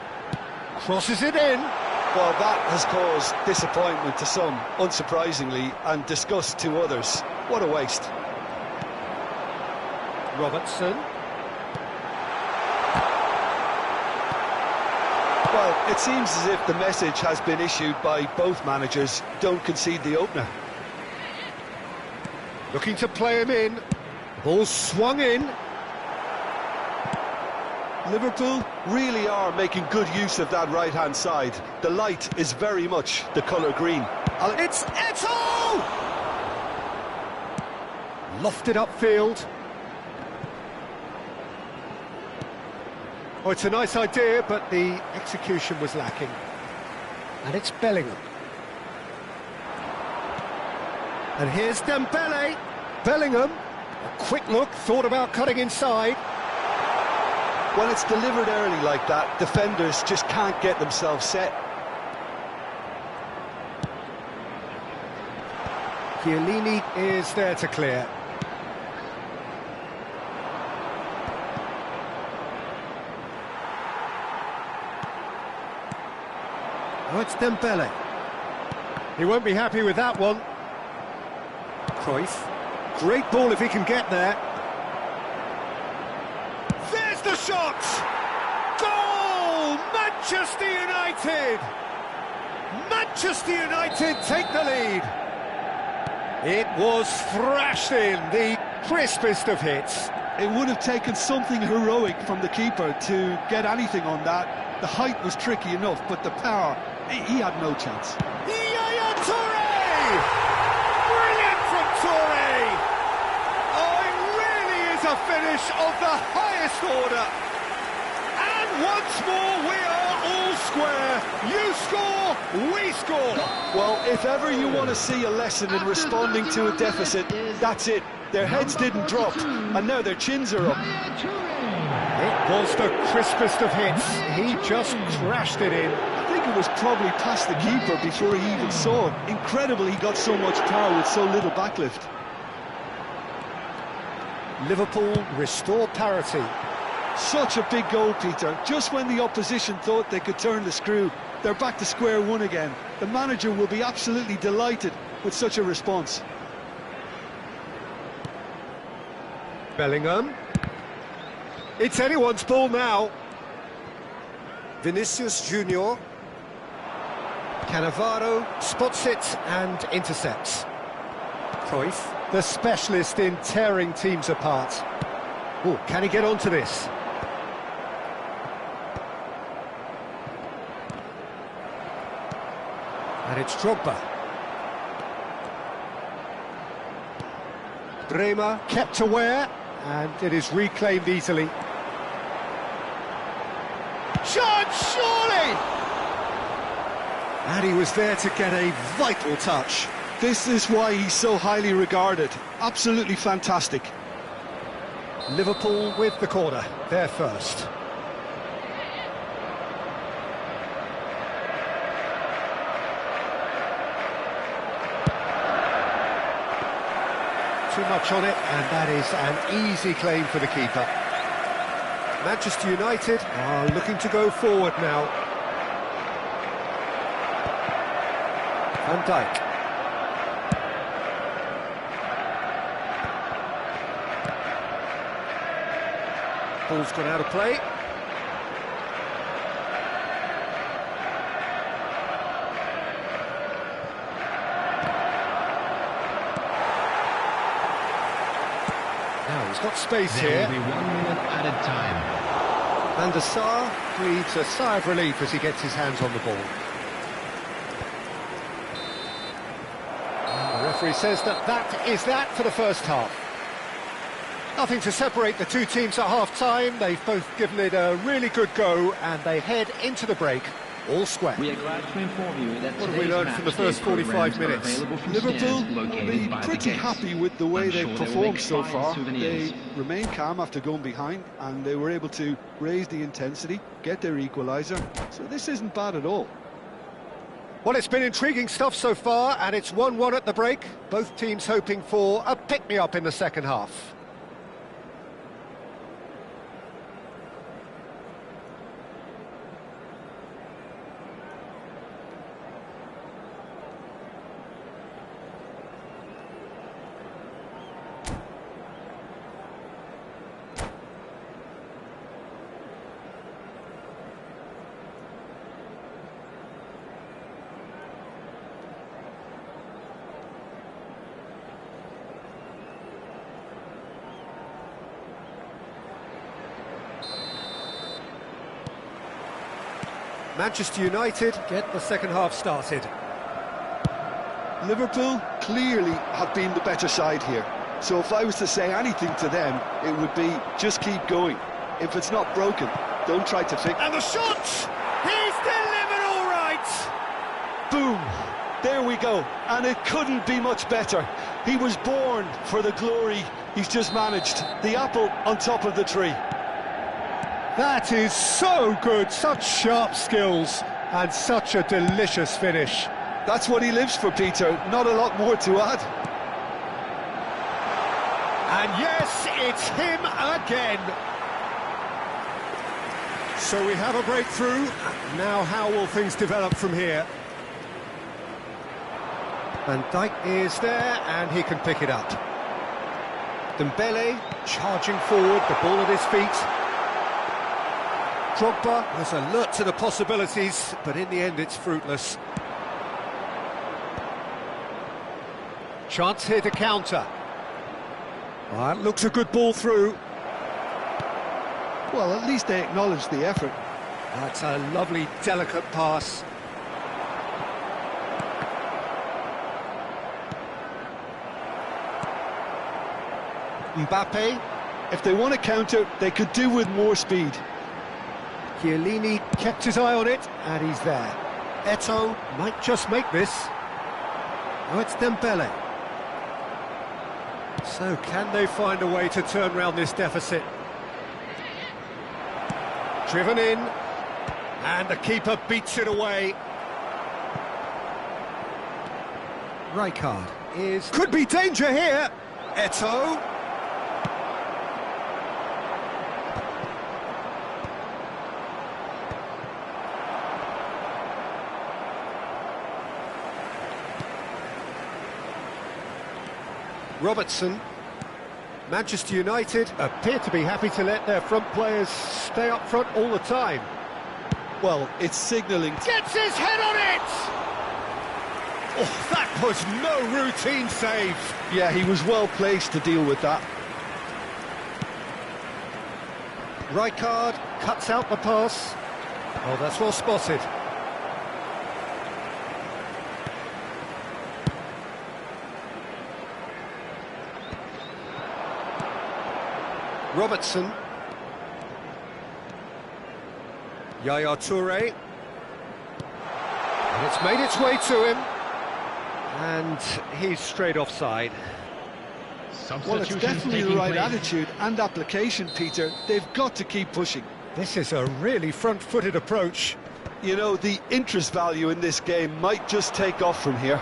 crosses it in. Well, that has caused disappointment to some, unsurprisingly, and disgust to others. What a waste. Robertson. Well, it seems as if the message has been issued by both managers: don't concede the opener. Looking to play him in. Ball swung in. Liverpool really are making good use of that right-hand side. The light is very much the colour green. It's Eto'o! Lofted upfield. Oh, it's a nice idea, but the execution was lacking. And it's Bellingham. And here's Dembele. Bellingham, a quick look, thought about cutting inside. When it's delivered early like that, defenders just can't get themselves set. Chiellini is there to clear. Oh, it's Dembele. He won't be happy with that one. Cruyff. Great ball if he can get there. There's the shot! Goal! Manchester United! Manchester United take the lead. It was thrashed in, the crispest of hits. It would have taken something heroic from the keeper to get anything on that. The height was tricky enough, but the power, he had no chance. Yaya Toure! Brilliant from Toure! Oh, it really is a finish of the highest order. And once more we are all square. You score, we score. Well, if ever you want to see a lesson in responding to a deficit, that's it. Their heads didn't drop, and now their chins are up. It was the crispest of hits. He just crashed it in. I think it was probably past the keeper before he even saw it. Incredible he got so much power with so little backlift. Liverpool restore parity. Such a big goal, Peter. Just when the opposition thought they could turn the screw, they're back to square one again. The manager will be absolutely delighted with such a response. Bellingham. It's anyone's ball now. Vinicius Junior. Cannavaro spots it and intercepts. Cruyff, the specialist in tearing teams apart. Oh, can he get onto this? And it's Drogba. Bremer kept aware, and it is reclaimed easily. Shot, surely! And he was there to get a vital touch. This is why he's so highly regarded. Absolutely fantastic. Liverpool with the corner, they're first. Too much on it, and that is an easy claim for the keeper. Manchester United are looking to go forward now. Van Dijk. Ball's gone out of play. Now he's got space here. There will be 1 minute added time. Van der Sar breathes a sigh of relief as he gets his hands on the ball. The referee says that is that for the first half. Nothing to separate the two teams at half-time. They've both given it a really good go, and they head into the break all square. We are glad to inform you that what have we learned from the first 45 minutes? Liverpool will be pretty happy with the way they've performed so far. They remain calm after going behind, and they were able to raise the intensity, get their equaliser. So this isn't bad at all. Well, it's been intriguing stuff so far, and it's 1-1 at the break. Both teams hoping for a pick-me-up in the second half. Manchester United get the second half started. Liverpool clearly have been the better side here. So if I was to say anything to them, it would be just keep going. If it's not broken, don't try to fix it. And the shot! He's delivered all right! Boom! There we go. And it couldn't be much better. He was born for the glory he's just managed. The apple on top of the tree. That is so good, such sharp skills and such a delicious finish. That's what he lives for, Peter, not a lot more to add. And yes, it's him again. So we have a breakthrough. Now how will things develop from here? Van Dijk is there and he can pick it up. Dembele charging forward, the ball at his feet. Drogba was alert to the possibilities, but in the end it's fruitless. Chance here to counter. Well, that looks a good ball through. Well, at least they acknowledge the effort. That's a lovely, delicate pass. Mbappe. If they want to counter, they could do with more speed. Chiellini kept his eye on it, and he's there. Eto'o might just make this. Oh, it's Dembele. So can they find a way to turn around this deficit? Driven in, and the keeper beats it away. Rijkaard is... Could be danger here! Eto'o. Robertson. Manchester United appear to be happy to let their front players stay up front all the time. Well, it's signalling. Gets his head on it! Oh, that was no routine save. Yeah, he was well placed to deal with that. Rijkaard cuts out the pass. Oh, that's well spotted. Robertson. Yaya Toure. And it's made its way to him. And he's straight offside. Well, it's definitely the right attitude and application, Peter. They've got to keep pushing. This is a really front-footed approach. You know, the interest value in this game might just take off from here.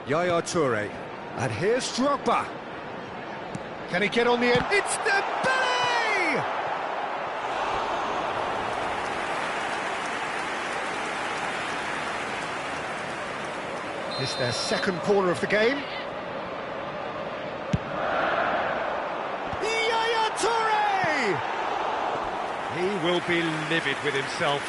Yaya Toure. And here's Drogba. Can he get on the end? It's Dembele! It's their second corner of the game. Yaya Toure! He will be livid with himself.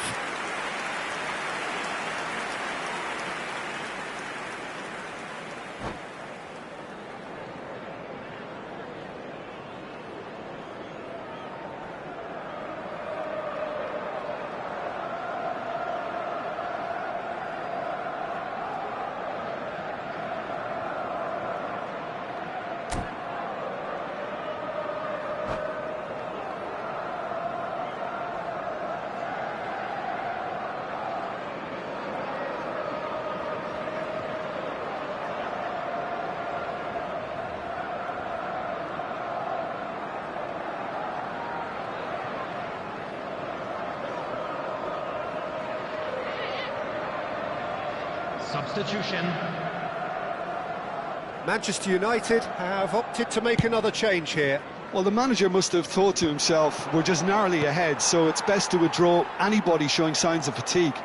Substitution. Manchester United have opted to make another change here. Well, the manager must have thought to himself, we're just narrowly ahead, so it's best to withdraw anybody showing signs of fatigue.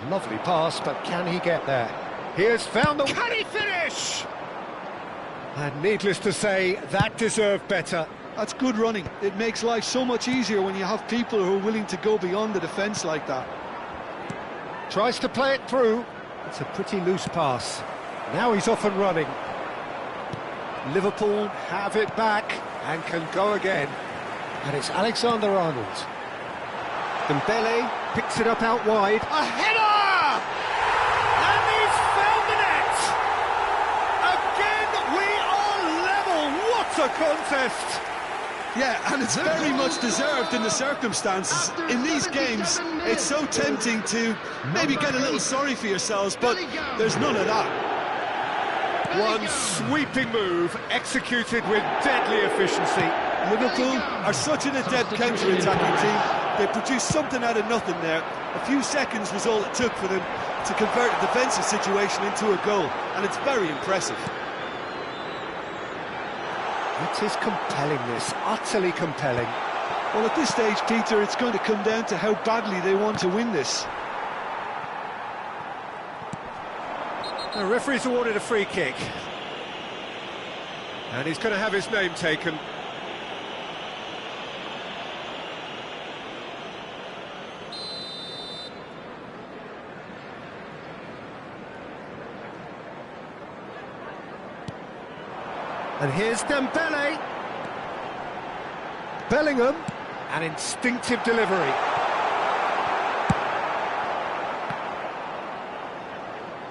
Lovely pass, but can he get there? He has found the... Can he finish? And needless to say, that deserved better. That's good running. It makes life so much easier when you have people who are willing to go beyond the defence like that. Tries to play it through. It's a pretty loose pass. Now he's off and running. Liverpool have it back and can go again. And it's Alexander-Arnold. Dembele picks it up out wide. A header! And he's found the net! Again, we are level. What a contest! Yeah, and it's very much deserved in the circumstances. In these games, it's so tempting to maybe get a little sorry for yourselves, but there's none of that. One sweeping move, executed with deadly efficiency. Liverpool are such an adept counter-attacking team. They produced something out of nothing there. A few seconds was all it took for them to convert a defensive situation into a goal, and it's very impressive. It is compelling, this, utterly compelling. Well, at this stage, Peter, it's going to come down to how badly they want to win this. The referee's awarded a free kick. And he's going to have his name taken. And here's Dembele. Bellingham. An instinctive delivery.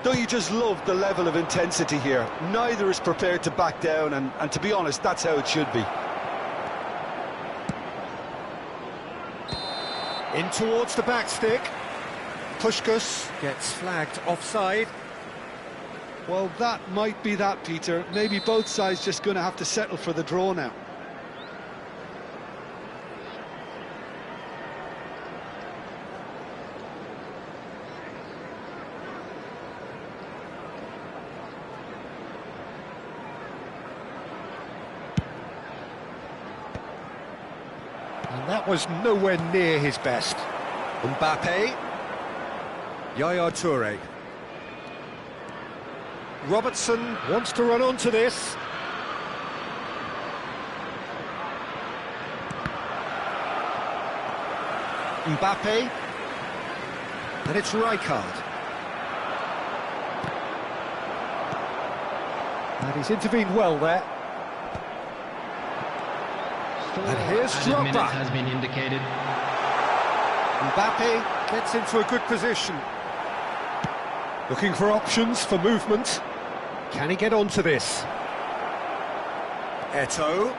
Don't you just love the level of intensity here? Neither is prepared to back down, and to be honest, that's how it should be. In towards the back stick. Puskás gets flagged offside. Well, that might be that, Peter. Maybe both sides just going to have to settle for the draw now. And that was nowhere near his best. Mbappe. Yaya Toure. Robertson wants to run onto this. Mbappe. And it's Rijkaard. And he's intervened well there. And here's Drogba. Has been indicated. Mbappe gets into a good position. Looking for options for movement. Can he get onto this? Eto'o.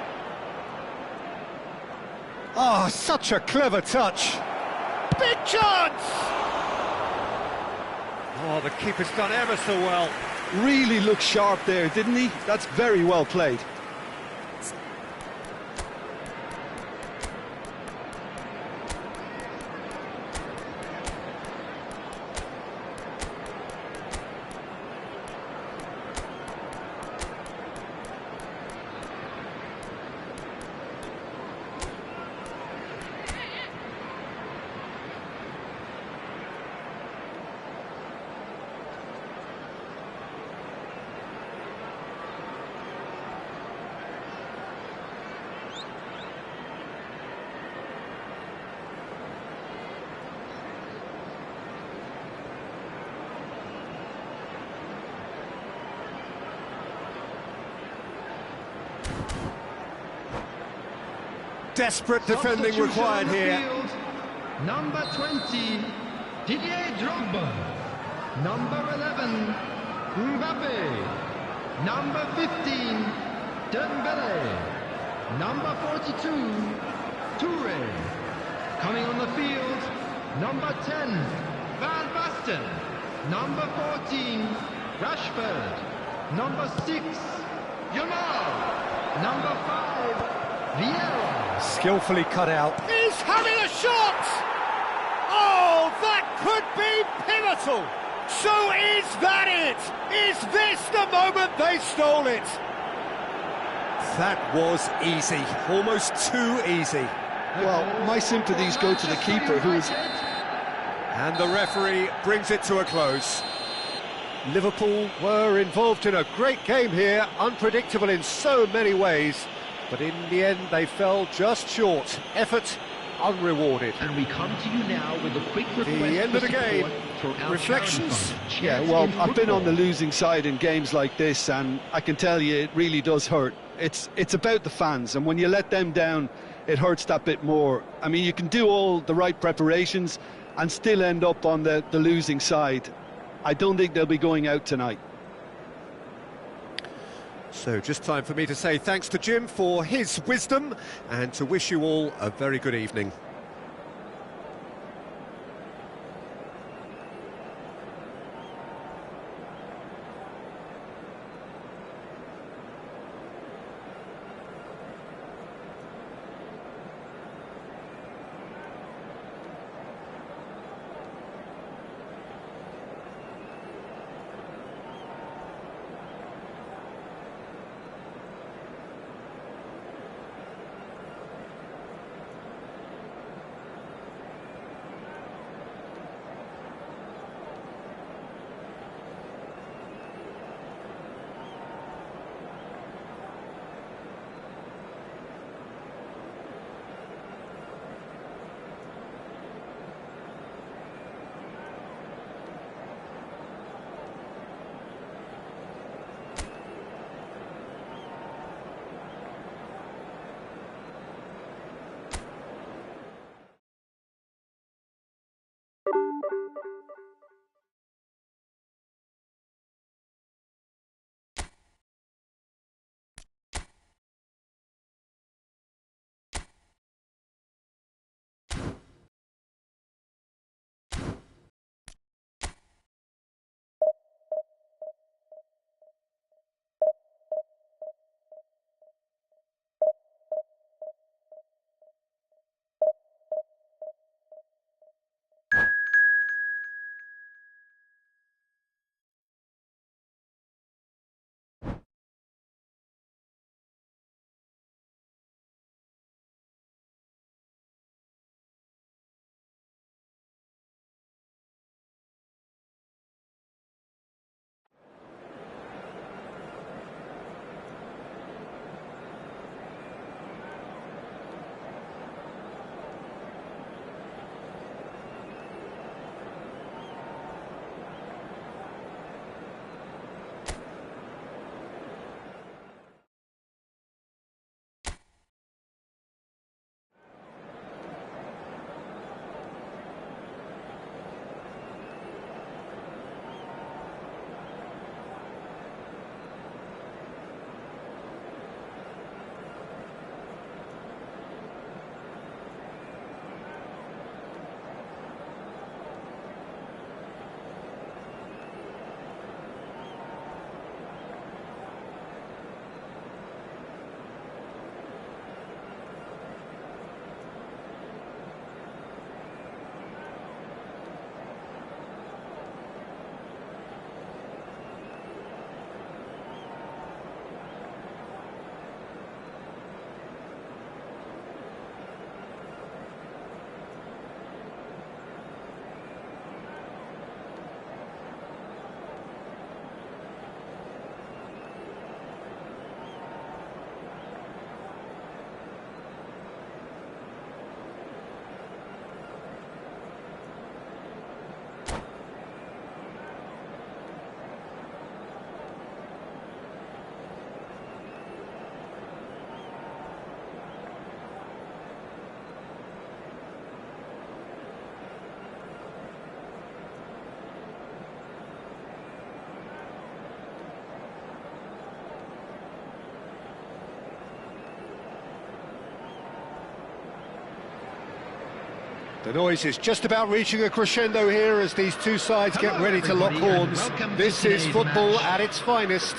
Oh, such a clever touch. Big chance! Oh, the keeper's done ever so well. Really looked sharp there, didn't he? That's very well played. Desperate defending required here. Field, number 20, Didier Drogba. Number 11, Mbappe. Number 15, Dembele. Number 42, Toure. Coming on the field, number 10, Van Basten. Number 14, Rashford. Number 6, Yamal. Number 5, Vieira. Skillfully cut out. He's having a shot! Oh, that could be pivotal! So is that it? Is this the moment they stole it? That was easy, almost too easy. Well, my sympathies go to the keeper, who is... And the referee brings it to a close. Liverpool were involved in a great game here, unpredictable in so many ways. But in the end, they fell just short. Effort unrewarded. And we come to you now with a quick request. The end of the game. For our Reflections? Yeah, well, I've been on the losing side in games like this, and I can tell you it really does hurt. It's about the fans, and when you let them down, it hurts that bit more. I mean, you can do all the right preparations and still end up on the losing side. I don't think they'll be going out tonight. So just time for me to say thanks to Jim for his wisdom and to wish you all a very good evening. The noise is just about reaching a crescendo here as these two sides get ready to lock horns. This is football at its finest.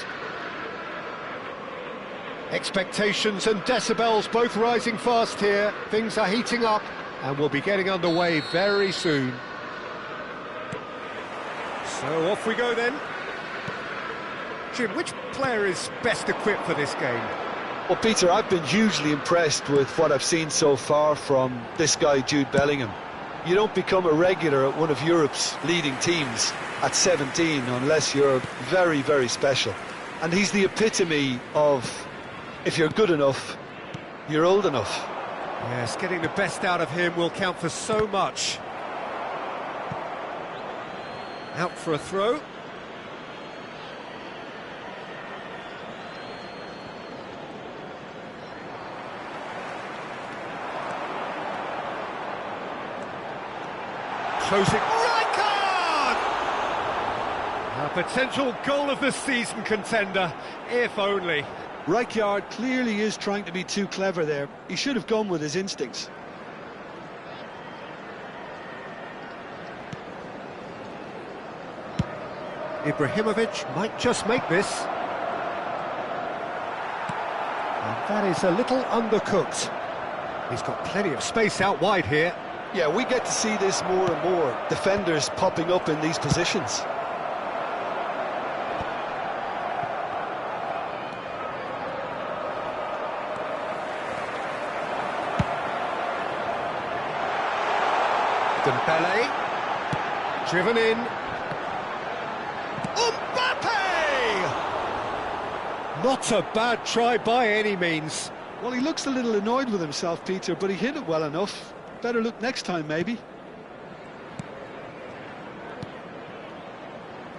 Expectations and decibels both rising fast here. Things are heating up and we'll be getting underway very soon. So off we go then. Jim, which player is best equipped for this game? Well, Peter, I've been hugely impressed with what I've seen so far from this guy, Jude Bellingham. You don't become a regular at one of Europe's leading teams at 17 unless you're very, very special. And he's the epitome of, if you're good enough, you're old enough. Yes, getting the best out of him will count for so much. Out for a throw. Closing. Rijkaard! A potential goal of the season contender, if only. Rijkaard clearly is trying to be too clever there. He should have gone with his instincts. Ibrahimovic might just make this. And that is a little undercooked. He's got plenty of space out wide here. Yeah, we get to see this more and more. Defenders popping up in these positions. Dembele. Driven in. Mbappe! Not a bad try by any means. Well, he looks a little annoyed with himself, Peter, but he hit it well enough. Better look next time, maybe.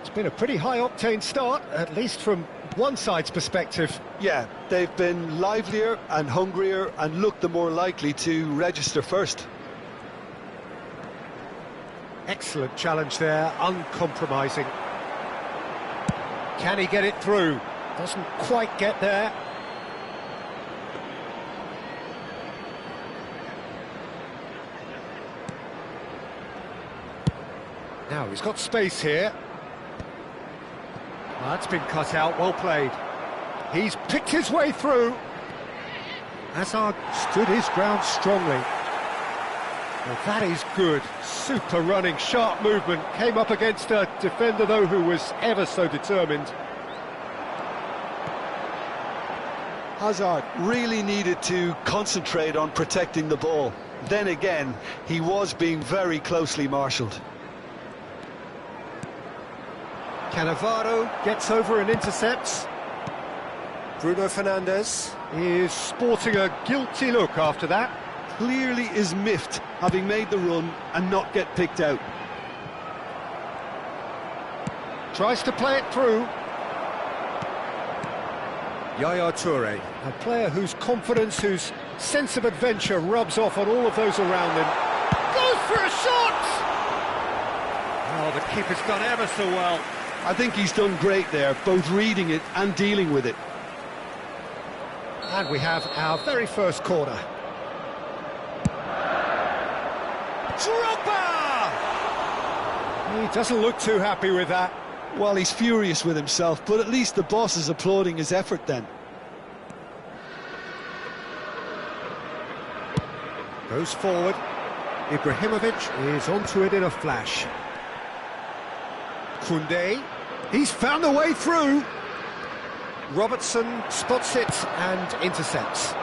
It's been a pretty high-octane start, at least from one side's perspective. Yeah, they've been livelier and hungrier and looked the more likely to register first. Excellent challenge there, uncompromising. Can he get it through? Doesn't quite get there. Now he's got space here. That's been cut out, well played. He's picked his way through. Hazard stood his ground strongly. Well, that is good. Super running, sharp movement. Came up against a defender, though, who was ever so determined. Hazard really needed to concentrate on protecting the ball. Then again, he was being very closely marshalled. Cannavaro gets over and intercepts. Bruno Fernandes is sporting a guilty look after that. Clearly is miffed, having made the run and not get picked out. Tries to play it through. Yaya Toure, a player whose confidence, whose sense of adventure rubs off on all of those around him. Goes for a shot! Oh, the keeper's done ever so well. I think he's done great there, both reading it and dealing with it. And we have our very first corner. Drogba! He doesn't look too happy with that. Well, he's furious with himself, but at least the boss is applauding his effort then. Goes forward. Ibrahimovic is onto it in a flash. Koundé, he's found a way through. Robertson spots it and intercepts.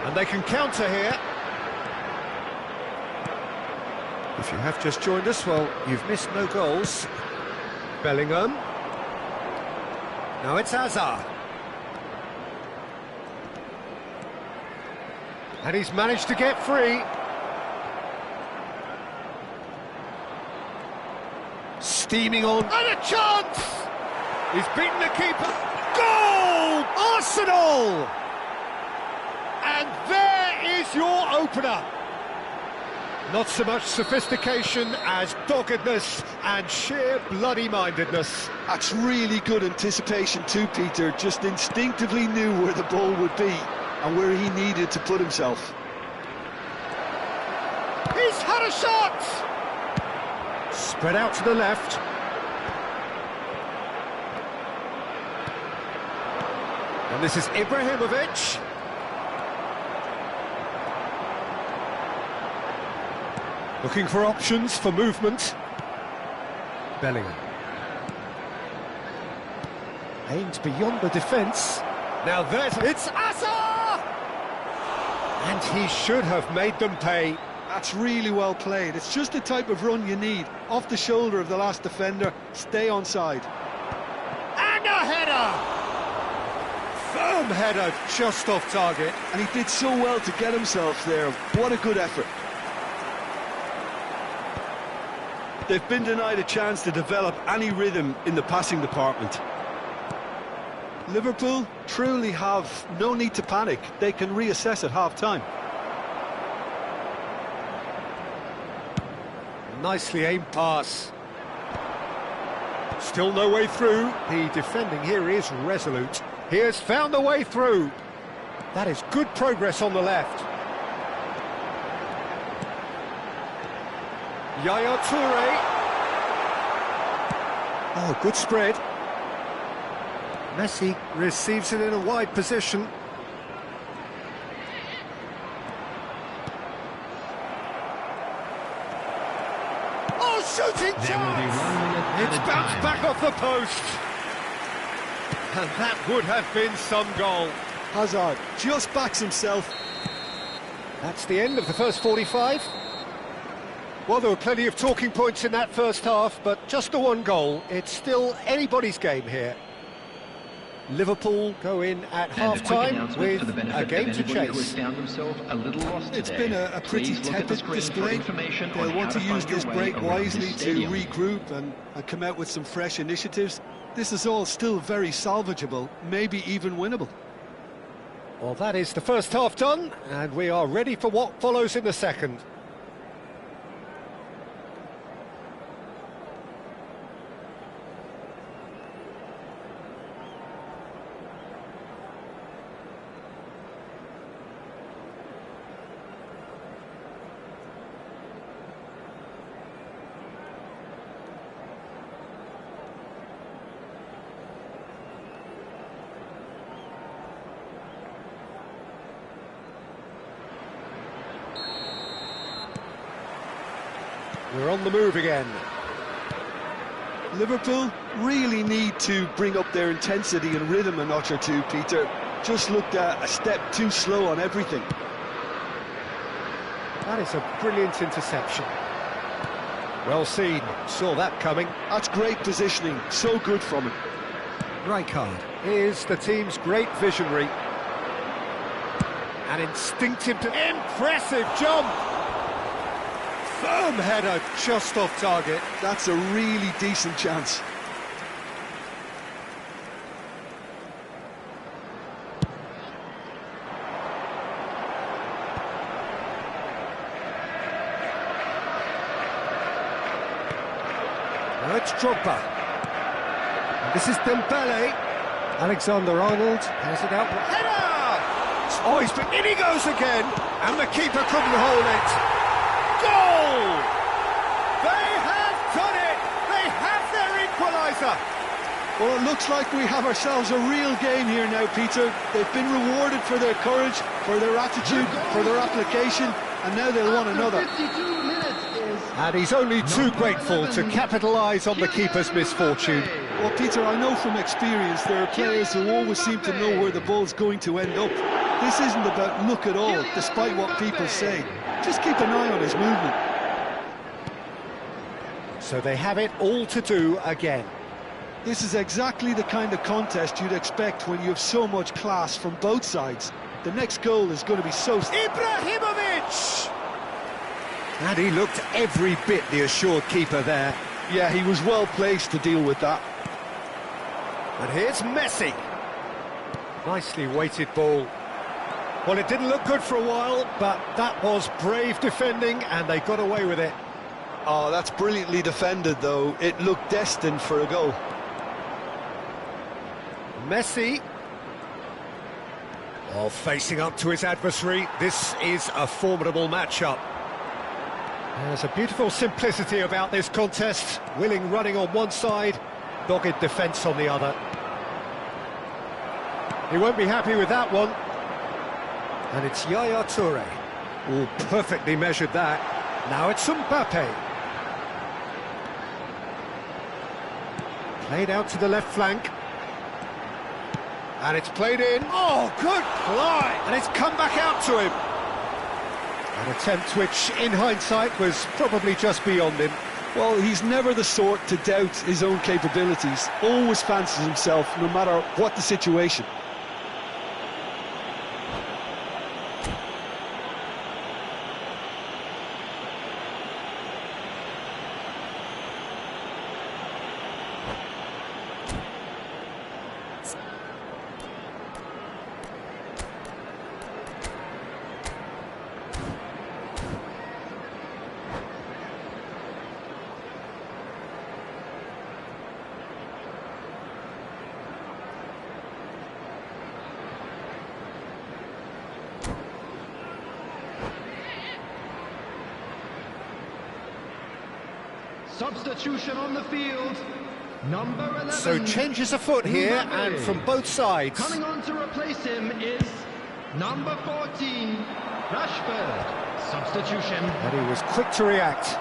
And they can counter here. If you have just joined us, well, you've missed no goals. Bellingham. Now it's Hazard. And he's managed to get free. Steaming on. And a chance! He's beaten the keeper. Goal! Arsenal! And there is your opener. Not so much sophistication as doggedness and sheer bloody-mindedness. That's really good anticipation too, Peter. Just instinctively knew where the ball would be and where he needed to put himself. He's had a shot! Spread out to the left. And this is Ibrahimovic. Looking for options for movement. Bellingham. Aimed beyond the defence. Now it's Asa! And he should have made them pay. That's really well played. It's just the type of run you need. Off the shoulder of the last defender, stay onside. And a header! Firm header, just off target. And he did so well to get himself there. What a good effort. They've been denied a chance to develop any rhythm in the passing department. Liverpool truly have no need to panic. They can reassess at half-time. Nicely aimed pass. Still no way through. The defending here is resolute. He has found the way through. That is good progress on the left. Yaya Toure. Oh, good spread. Messi receives it in a wide position. Oh, shooting chance! It's bounced back off the post. And that would have been some goal. Hazard just backs himself. That's the end of the first 45. Well, there were plenty of talking points in that first half, but just the one goal. It's still anybody's game here. Liverpool go in at half-time with a game to chase. It's been a pretty tepid display. They'll want to use this break wisely to regroup and come out with some fresh initiatives. This is all still very salvageable, maybe even winnable. Well, that is the first half done, and we are ready for what follows in the second. We're on the move again. Liverpool really need to bring up their intensity and rhythm a notch or two, Peter. Just looked a step too slow on everything. That is a brilliant interception. Well seen, saw that coming. That's great positioning, so good from him. Rijkaard is the team's great visionary. An instinctive, impressive jump! Firm header, just off target. That's a really decent chance. Now it's Drogba. And this is Dembele. Alexander-Arnold has it out. Header! Oh, in he goes again, and the keeper couldn't hold it. Goal! They have done it! They have their equaliser! Well, it looks like we have ourselves a real game here now, Peter. They've been rewarded for their courage, for their attitude, for their application, and now they'll want another. And he's only too grateful to capitalise on the keeper's misfortune. Well, Peter, I know from experience there are players who always seem to know where the ball's going to end up. This isn't about luck at all, despite what people say. Just keep an eye on his movement. So they have it all to do again. This is exactly the kind of contest you'd expect when you have so much class from both sides. The next goal is going to be so... Ibrahimovic! And he looked every bit the assured keeper there. Yeah, he was well placed to deal with that. And here's Messi. Nicely weighted ball. Well, it didn't look good for a while, but that was brave defending, and they got away with it. Oh, that's brilliantly defended, though. It looked destined for a goal. Messi. Oh, facing up to his adversary. This is a formidable matchup. There's a beautiful simplicity about this contest. Willing running on one side, dogged defence on the other. He won't be happy with that one. And it's Yaya Toure. Oh, perfectly measured that. Now it's Mbappe. Played out to the left flank. And it's played in. Oh, good fly! And it's come back out to him. An attempt which, in hindsight, was probably just beyond him. Well, he's never the sort to doubt his own capabilities. Always fancies himself, no matter what the situation. Substitution on the field, number 11. So changes afoot here, and from both sides. Coming on to replace him is number 14, Rashford. Substitution. And he was quick to react.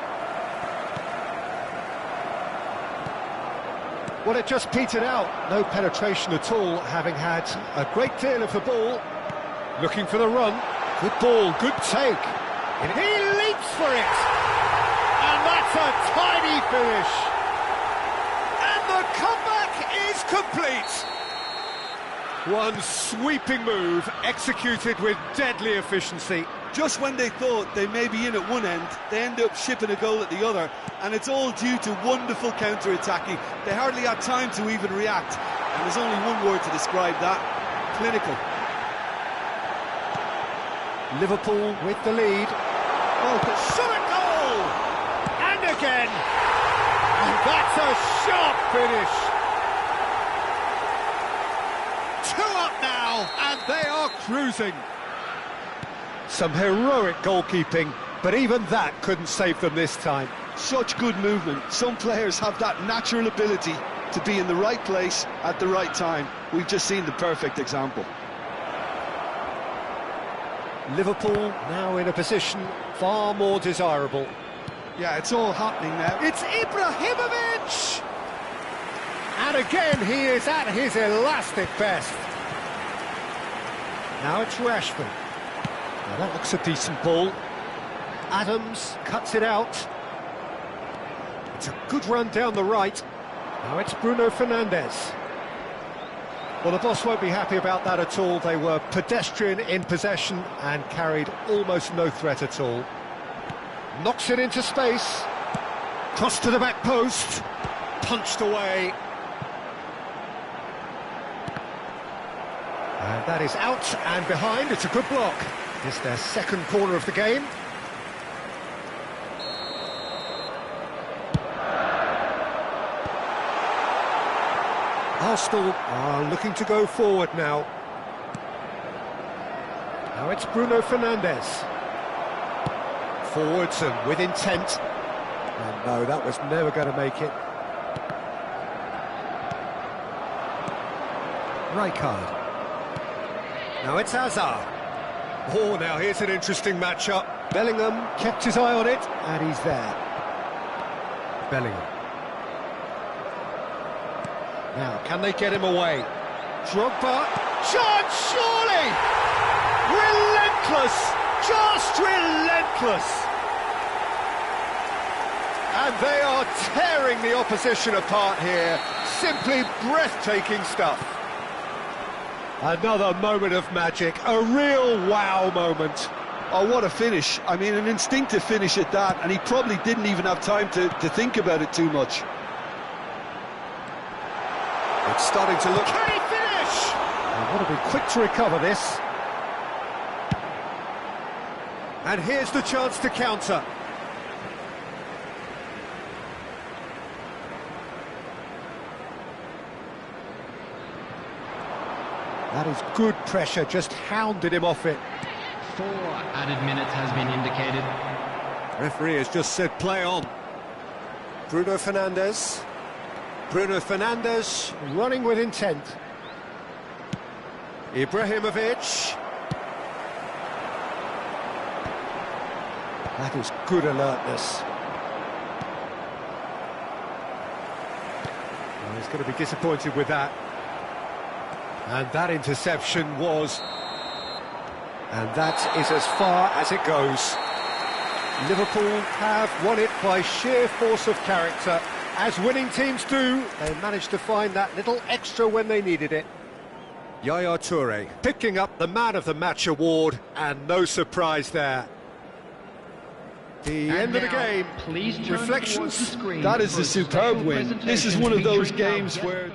Well, it just petered out. No penetration at all, having had a great deal of the ball. Looking for the run. Good ball, good take. And he leaps for it. And that's a tiny finish. And the comeback is complete. One sweeping move, executed with deadly efficiency. Just when they thought they may be in at one end, they end up shipping a goal at the other, and it's all due to wonderful counter-attacking. They hardly had time to even react, and there's only one word to describe that: clinical. Liverpool with the lead. Oh, shot a goal! And again! And that's a sharp finish! 2 up now, and they are cruising. Some heroic goalkeeping, but even that couldn't save them this time. Such good movement. Some players have that natural ability to be in the right place at the right time. We've just seen the perfect example. Liverpool now in a position far more desirable. Yeah, it's all happening now. It's Ibrahimovic! And again, he is at his elastic best. Now it's Rashford. Now that looks a decent ball. Adams cuts it out. It's a good run down the right. Now it's Bruno Fernandes. Well, the boss won't be happy about that at all. They were pedestrian in possession and carried almost no threat at all. Knocks it into space. Cross to the back post. Punched away. And that is out and behind. It's a good block. It's their second corner of the game. Arsenal are looking to go forward now. Now it's Bruno Fernandes. Forwards and with intent. And no, that was never going to make it. Rijkaard. Now it's Hazard. Oh, now here's an interesting matchup. Bellingham kept his eye on it, and he's there. Bellingham. Now, can they get him away? Drogba. Chance, surely! Relentless! Just relentless! And they are tearing the opposition apart here. Simply breathtaking stuff. Another moment of magic, a real wow moment. Oh, what a finish. I mean, an instinctive finish at that, and he probably didn't even have time to think about it too much. It's starting to look... Can he finish? They want to be quick to recover this. And here's the chance to counter. That is good pressure, just hounded him off it. 4 added minutes has been indicated. Referee has just said play on. Bruno Fernandes. Bruno Fernandes running with intent. Ibrahimovic. That is good alertness. Well, he's going to be disappointed with that. And that interception was... And that is as far as it goes. Liverpool have won it by sheer force of character. As winning teams do, they managed to find that little extra when they needed it. Yaya Toure picking up the Man of the Match award, and no surprise there. The end of the game. Please turn Reflections. towards the screen. That is a superb win. This is one of those games where... where...